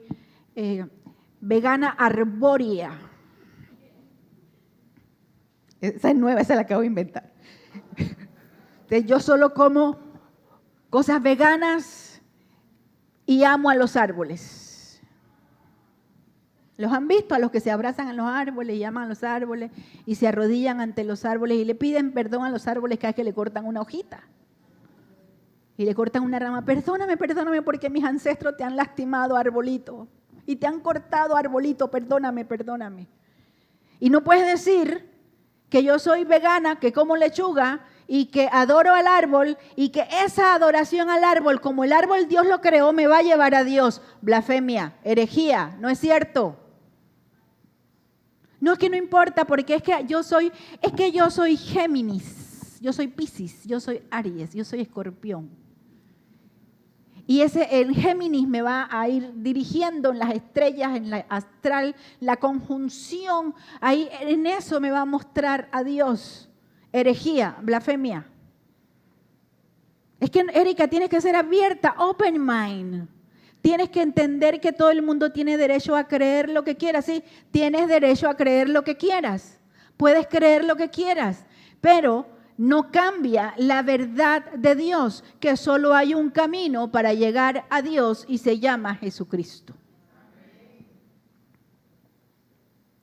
vegana arbórea. Esa es nueva, esa la acabo de inventar. Entonces, yo solo como cosas veganas y amo a los árboles. ¿Los han visto? A los que se abrazan a los árboles y aman a los árboles y se arrodillan ante los árboles y le piden perdón a los árboles cada vez que le cortan una hojita. Y le cortan una rama. Perdóname porque mis ancestros te han lastimado, arbolito. y te han cortado arbolito, perdóname, perdóname. Y no puedes decir que yo soy vegana, que como lechuga y que adoro al árbol y que esa adoración al árbol, como el árbol Dios lo creó, me va a llevar a Dios. Blasfemia, herejía, no es cierto. No, es que no importa, porque es que yo soy Géminis, yo soy Piscis, yo soy Aries, yo soy Escorpión. Y el Géminis me va a ir dirigiendo en las estrellas, en la astral, la conjunción, ahí en eso me va a mostrar a Dios. Herejía, blasfemia. Es que, Erika, tienes que ser abierta, open mind. Tienes que entender que todo el mundo tiene derecho a creer lo que quiera. Sí, tienes derecho a creer lo que quieras. Puedes creer lo que quieras, pero no cambia la verdad de Dios, que solo hay un camino para llegar a Dios y se llama Jesucristo.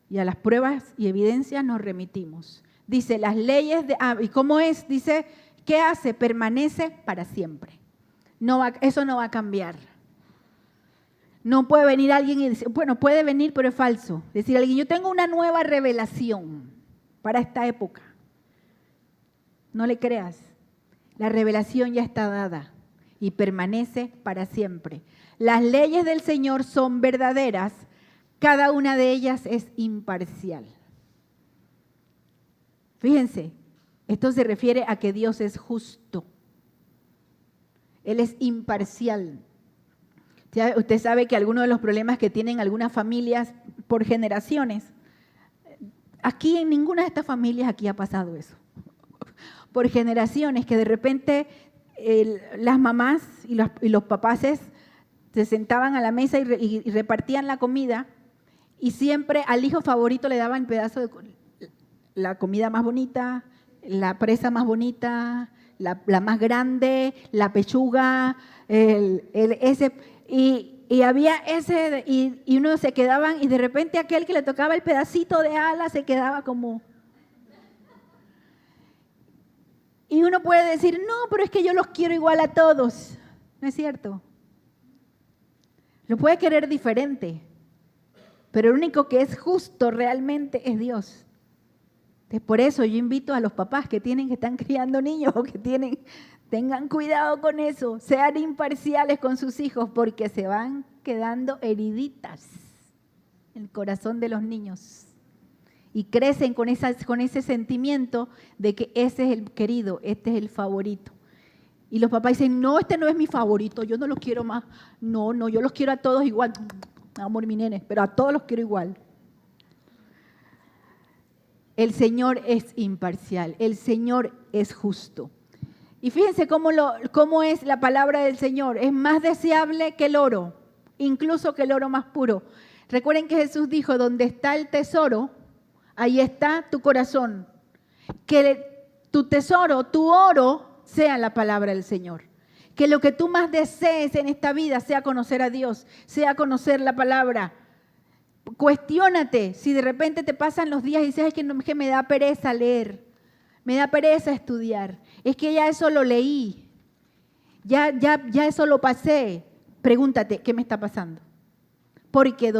Y a las pruebas y evidencias nos remitimos. Dice, las leyes ¿y cómo es? Dice, ¿qué hace? Permanece para siempre. Eso no va a cambiar. No puede venir alguien y decir, bueno, puede venir, pero es falso. Decir a alguien, yo tengo una nueva revelación para esta época. No le creas. La revelación ya está dada y permanece para siempre. Las leyes del Señor son verdaderas, cada una de ellas es imparcial. Fíjense, esto se refiere a que Dios es justo. Él es imparcial. Usted sabe que algunos de los problemas que tienen algunas familias por generaciones, aquí en ninguna de estas familias aquí ha pasado eso. Por generaciones que de repente las mamás y los papás se sentaban a la mesa y repartían la comida y siempre al hijo favorito le daban pedazo de la comida más bonita, la presa más bonita, la más grande, la pechuga, y había ese, y uno se quedaban, y de repente aquel que le tocaba el pedacito de ala se quedaba como... Y uno puede decir, no, pero es que yo los quiero igual a todos. ¿No es cierto? Lo puede querer diferente, pero el único que es justo realmente es Dios. Entonces, por eso yo invito a los papás que están criando niños o que tengan cuidado con eso, sean imparciales con sus hijos porque se van quedando heriditas en el corazón de los niños y crecen con ese sentimiento de que ese es el querido, este es el favorito. Y los papás dicen, no, este no es mi favorito, yo no los quiero más, no, yo los quiero a todos igual, amor mi nene, pero a todos los quiero igual. El Señor es imparcial, el Señor es justo. Y fíjense cómo es la palabra del Señor. Es más deseable que el oro, incluso que el oro más puro. Recuerden que Jesús dijo, donde está el tesoro, ahí está tu corazón. Que tu tesoro, tu oro, sea la palabra del Señor. Que lo que tú más desees en esta vida sea conocer a Dios, sea conocer la palabra. Cuestiónate si de repente te pasan los días y dices, es que me da pereza leer, me da pereza estudiar, es que ya eso lo leí, ya eso lo pasé. Pregúntate, ¿qué me está pasando? Porque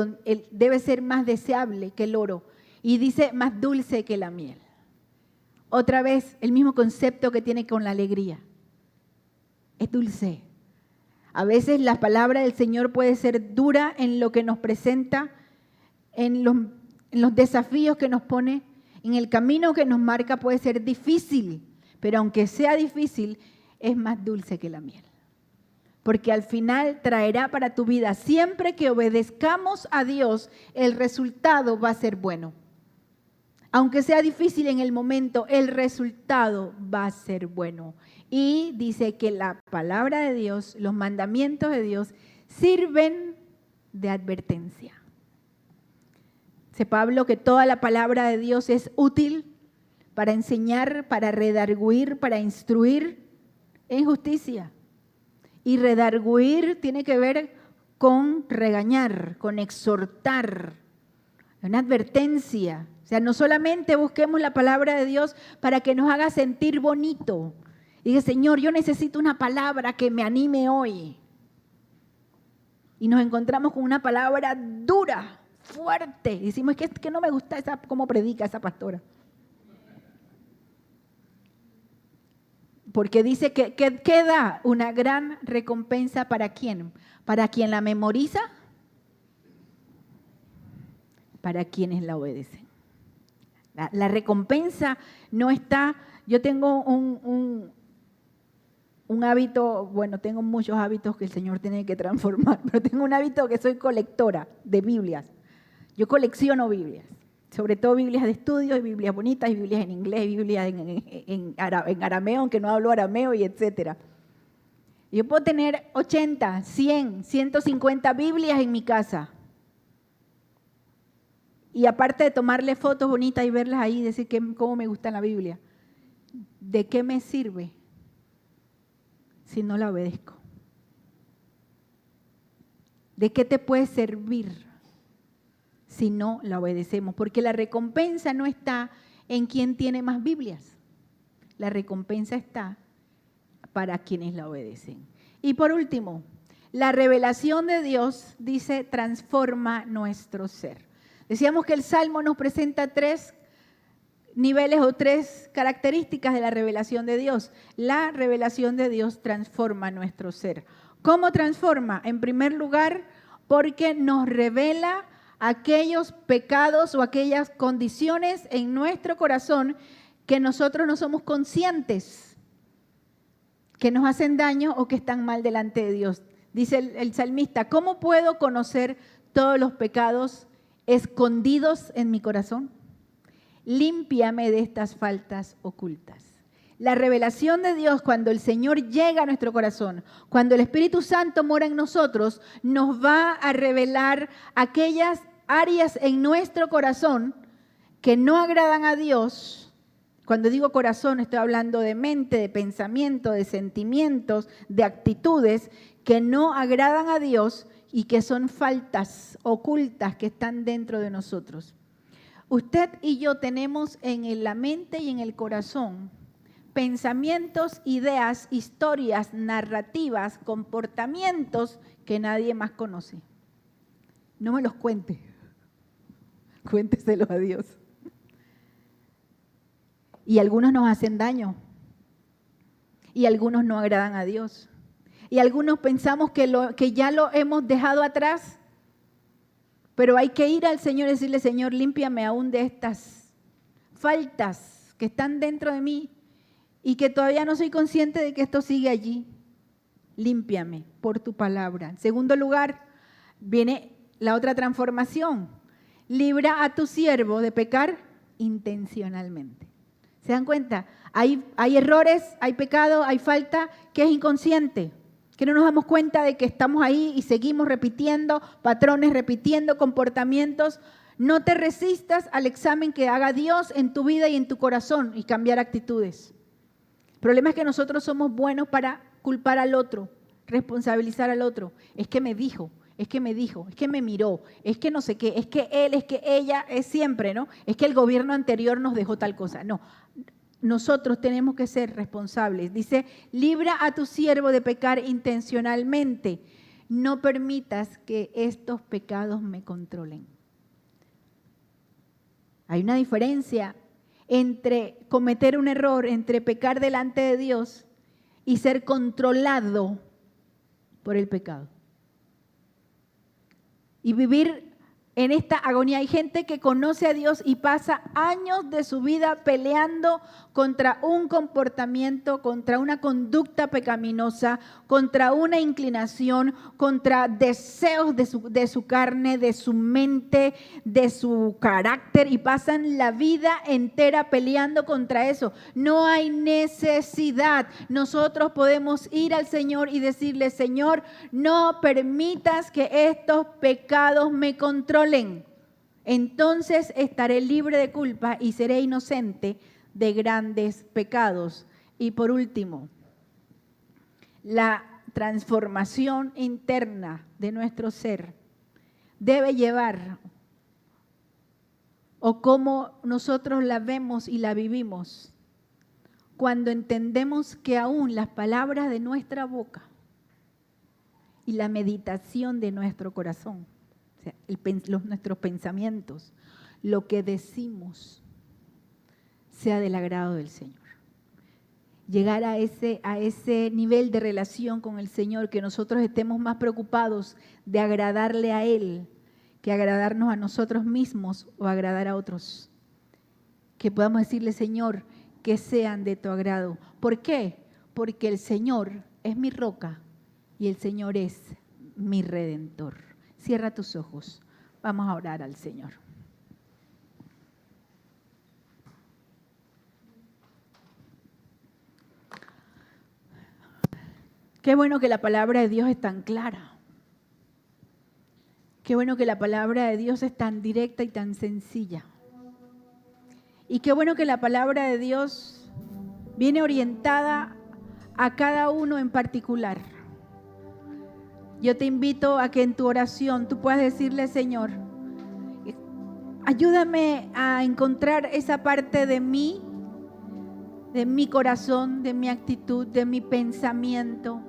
debe ser más deseable que el oro y dice más dulce que la miel. Otra vez, el mismo concepto que tiene con la alegría. Es dulce. A veces la palabra del Señor puede ser dura en lo que nos presenta, en los desafíos que nos pone, en el camino que nos marca puede ser difícil, pero aunque sea difícil, es más dulce que la miel. Porque al final traerá para tu vida, siempre que obedezcamos a Dios, el resultado va a ser bueno. Aunque sea difícil en el momento, el resultado va a ser bueno. Y dice que la palabra de Dios, los mandamientos de Dios, sirven de advertencia. Dice Pablo que toda la palabra de Dios es útil para enseñar, para redarguir, para instruir en justicia. Y redarguir tiene que ver con regañar, con exhortar, una advertencia. O sea, no solamente busquemos la palabra de Dios para que nos haga sentir bonito. Y dice, Señor, yo necesito una palabra que me anime hoy. y nos encontramos con una palabra dura, fuerte. Y decimos, es que no me gusta cómo predica esa pastora. Porque dice que da una gran recompensa ¿para quién? ¿Para quien la memoriza? Para quienes la obedecen. La recompensa no está. Yo tengo un hábito, bueno, tengo muchos hábitos que el Señor tiene que transformar, pero tengo un hábito que soy colectora de Biblias. Yo colecciono Biblias, sobre todo Biblias de estudio, y Biblias bonitas, y Biblias en inglés, y Biblias en arameo, aunque no hablo arameo, y etcétera. Yo puedo tener 80, 100, 150 Biblias en mi casa. Y aparte de tomarle fotos bonitas y verlas ahí y decir cómo me gusta la Biblia, ¿de qué me sirve si no la obedezco? ¿De qué te puede servir si no la obedecemos? Porque la recompensa no está en quien tiene más Biblias. La recompensa está para quienes la obedecen. Y por último, la revelación de Dios, dice, transforma nuestro ser. Decíamos que el Salmo nos presenta 3 niveles o 3 características de la revelación de Dios. La revelación de Dios transforma nuestro ser. ¿Cómo transforma? En primer lugar, porque nos revela aquellos pecados o aquellas condiciones en nuestro corazón que nosotros no somos conscientes, que nos hacen daño o que están mal delante de Dios. Dice el salmista, ¿cómo puedo conocer todos los pecados escondidos en mi corazón? Límpiame de estas faltas ocultas. La revelación de Dios, cuando el Señor llega a nuestro corazón, cuando el Espíritu Santo mora en nosotros, nos va a revelar aquellas áreas en nuestro corazón que no agradan a Dios. Cuando digo corazón, estoy hablando de mente, de pensamiento, de sentimientos, de actitudes que no agradan a Dios y que son faltas ocultas que están dentro de nosotros. Usted y yo tenemos en la mente y en el corazón pensamientos, ideas, historias, narrativas, comportamientos que nadie más conoce. No me los cuente, cuénteselo a Dios. Y algunos nos hacen daño y algunos no agradan a Dios. Y algunos pensamos que ya lo hemos dejado atrás, pero hay que ir al Señor y decirle, Señor, límpiame aún de estas faltas que están dentro de mí y que todavía no soy consciente de que esto sigue allí. Límpiame por tu palabra. En segundo lugar, viene la otra transformación. Libra a tu siervo de pecar intencionalmente. ¿Se dan cuenta? Hay errores, hay pecado, hay falta que es inconsciente, que no nos damos cuenta de que estamos ahí y seguimos repitiendo patrones, repitiendo comportamientos. No te resistas al examen que haga Dios en tu vida y en tu corazón y cambiar actitudes. El problema es que nosotros somos buenos para culpar al otro, responsabilizar al otro. Es que me dijo, es que me dijo, es que me miró, es que no sé qué, es que él, es que ella, es siempre, ¿no? Es que el gobierno anterior nos dejó tal cosa. No. Nosotros tenemos que ser responsables. Dice, libra a tu siervo de pecar intencionalmente. No permitas que estos pecados me controlen. Hay una diferencia entre cometer un error, entre pecar delante de Dios y ser controlado por el pecado. Y vivir en esta agonía. Hay gente que conoce a Dios y pasa años de su vida peleando contra un comportamiento, contra una conducta pecaminosa, contra una inclinación, contra deseos de su carne, de su mente, de su carácter, y pasan la vida entera peleando contra eso. No hay necesidad. Nosotros podemos ir al Señor y decirle, Señor, no permitas que estos pecados me controlen. Entonces estaré libre de culpa y seré inocente de grandes pecados. Y por último, la transformación interna de nuestro ser debe llevar, o cómo nosotros la vemos y la vivimos, cuando entendemos que aún las palabras de nuestra boca y la meditación de nuestro corazón, o sea, nuestros pensamientos, lo que decimos, sea del agrado del Señor. Llegar a ese nivel de relación con el Señor, que nosotros estemos más preocupados de agradarle a Él que agradarnos a nosotros mismos o agradar a otros. Que podamos decirle, Señor, que sean de tu agrado. ¿Por qué? Porque el Señor es mi roca y el Señor es mi redentor. Cierra tus ojos. Vamos a orar al Señor. Qué bueno que la palabra de Dios es tan clara. Qué bueno que la palabra de Dios es tan directa y tan sencilla. Y qué bueno que la palabra de Dios viene orientada a cada uno en particular. Yo te invito a que en tu oración tú puedas decirle, Señor, ayúdame a encontrar esa parte de mí, de mi corazón, de mi actitud, de mi pensamiento,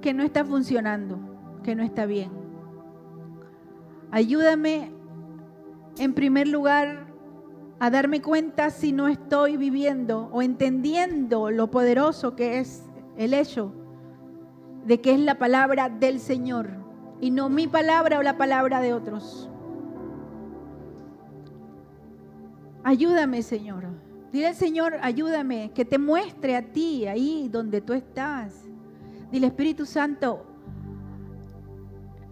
que no está funcionando, que no está bien. Ayúdame, en primer lugar, a darme cuenta si no estoy viviendo o entendiendo lo poderoso que es el hecho de que es la palabra del Señor y no mi palabra o la palabra de otros. Ayúdame, Señor. Dile al Señor, ayúdame, que te muestre a ti ahí donde tú estás. Dile, Espíritu Santo,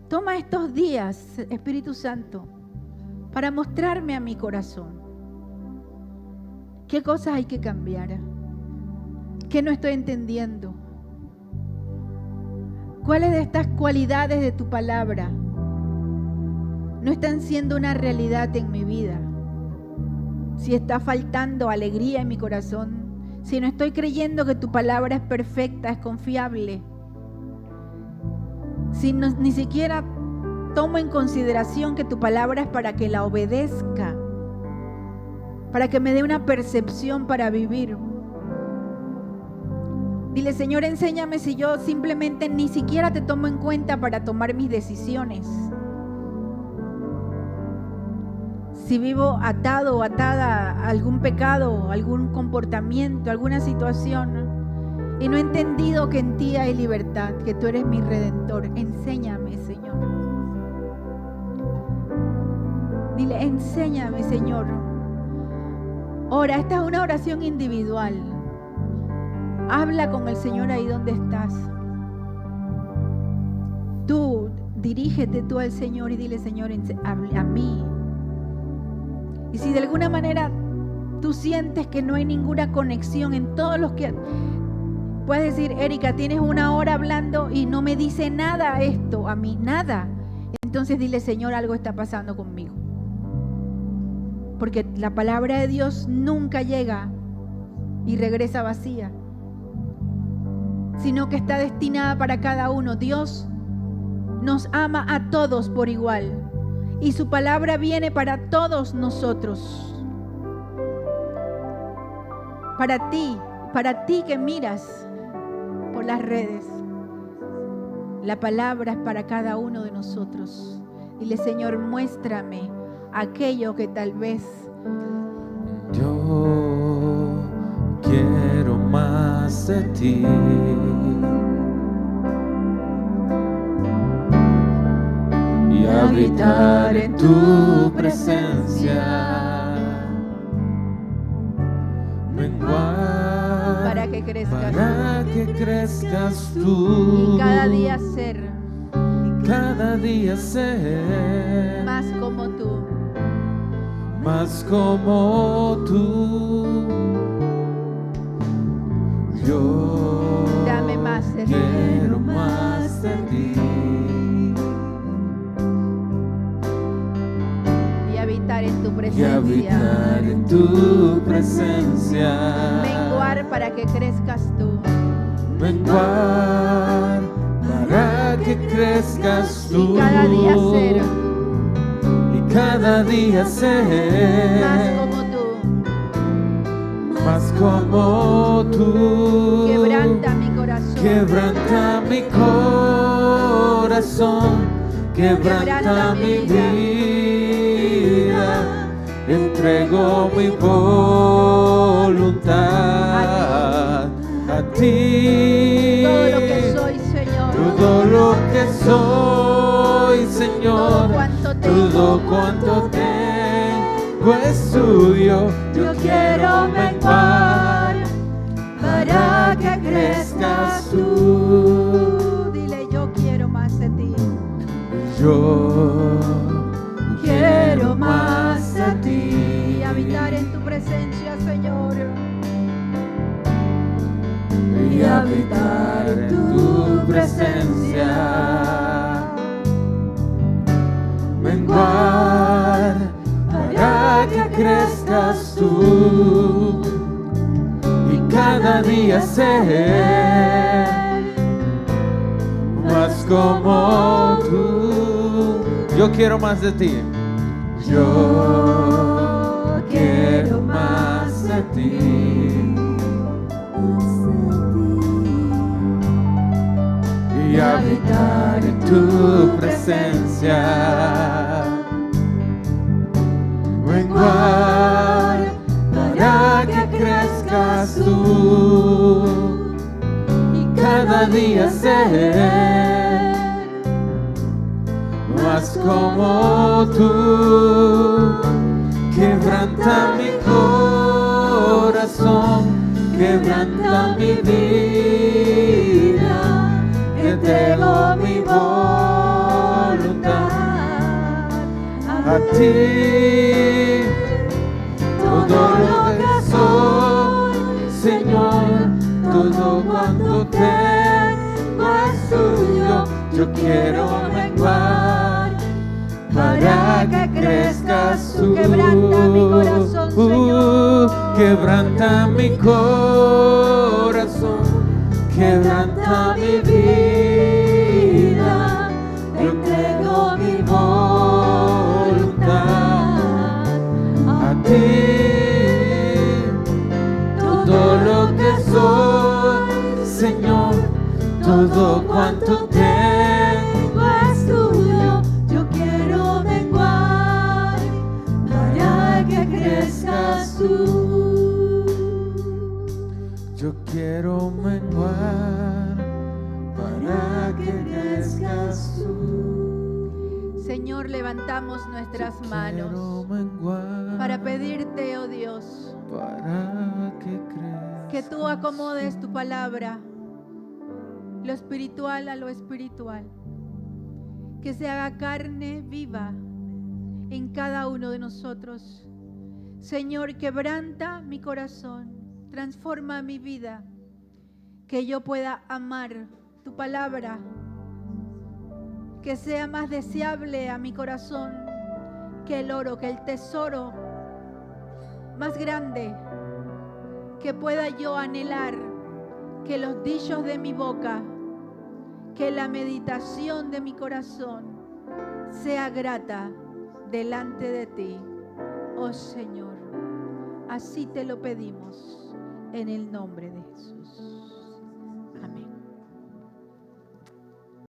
toma estos días, Espíritu Santo, para mostrarme a mi corazón qué cosas hay que cambiar, qué no estoy entendiendo, cuáles de estas cualidades de tu palabra no están siendo una realidad en mi vida, si está faltando alegría en mi corazón, si no estoy creyendo que tu palabra es perfecta, es confiable, si no, ni siquiera tomo en consideración que tu palabra es para que la obedezca, para que me dé una percepción para vivir. Dile, Señor, enséñame si yo simplemente ni siquiera te tomo en cuenta para tomar mis decisiones. Si vivo atado o atada a algún pecado, algún comportamiento, alguna situación, y no he entendido que en ti hay libertad, que tú eres mi redentor, enséñame, Señor. Dile, enséñame, Señor. Ora, esta es una oración individual. Habla con el Señor ahí donde estás. Tú, dirígete tú al Señor y dile, Señor, a mí. Y si de alguna manera tú sientes que no hay ninguna conexión en todos los que... Puedes decir, Erika, tienes una hora hablando y no me dice nada esto a mí, nada. Entonces dile, Señor, algo está pasando conmigo. Porque la palabra de Dios nunca llega y regresa vacía, sino que está destinada para cada uno. Dios nos ama a todos por igual y su palabra viene para todos nosotros. Para ti que miras por las redes, la palabra es para cada uno de nosotros. Dile, Señor, muéstrame aquello que tal vez yo quiero más de ti. Y habitar en tu presencia, menguar para que crezcas, para que crezcas tú, y cada día ser más como tú. Más como tú. Yo dame más de quiero más de ti. Y habitar en tu Y presencia. habitar en tu presencia. Menguar para que crezcas tú. Menguar para que crezcas tú. Y cada día ser. Cada día ser más como tú. Más como tú. Quebranta mi corazón. corazón. Quebranta mi corazón, quebranta mi vida, entrego mi voluntad a ti. Todo lo que soy, Señor. Todo lo que soy, Señor, todo cuanto tengo es tuyo. Yo quiero menguar para que crezcas tú. Dile, yo quiero más de ti. Yo quiero más de ti. Y habitar en tu presencia, Señor. Y habitar en tu presencia. Menguar para que crezcas tú. Y cada día ser más como tú. Yo quiero más de ti. Yo quiero más de ti. Y habitar en tu presencia. Menguar para que crezcas tú. Y cada día ser más como tú. Quebranta mi corazón, quebranta mi vida, entrego mi voluntad a ti. Todo lo que soy, Señor, todo cuanto tengo es tuyo. Yo quiero menguar para que crezcas tú. Quebranta mi corazón, Señor. Quebranta mi corazón, quebranta mi vida, entrego mi voluntad a ti. Todo lo que soy, Señor, todo cuanto tengo es tuyo. Yo quiero menguar para que crezcas tú. Yo quiero menguar para que crezcas tú. Señor, levantamos nuestras Quiero manos menguar para pedirte, oh Dios, para que crezcas. que tú acomodes tu palabra, lo espiritual a lo espiritual, que se haga carne viva en cada uno de nosotros. Señor, quebranta mi corazón, transforma mi vida, que yo pueda amar tu palabra, que sea más deseable a mi corazón que el oro, que el tesoro más grande, que pueda yo anhelar, que los dichos de mi boca, que la meditación de mi corazón sea grata delante de ti, oh Señor. Así te lo pedimos en el nombre de Jesús.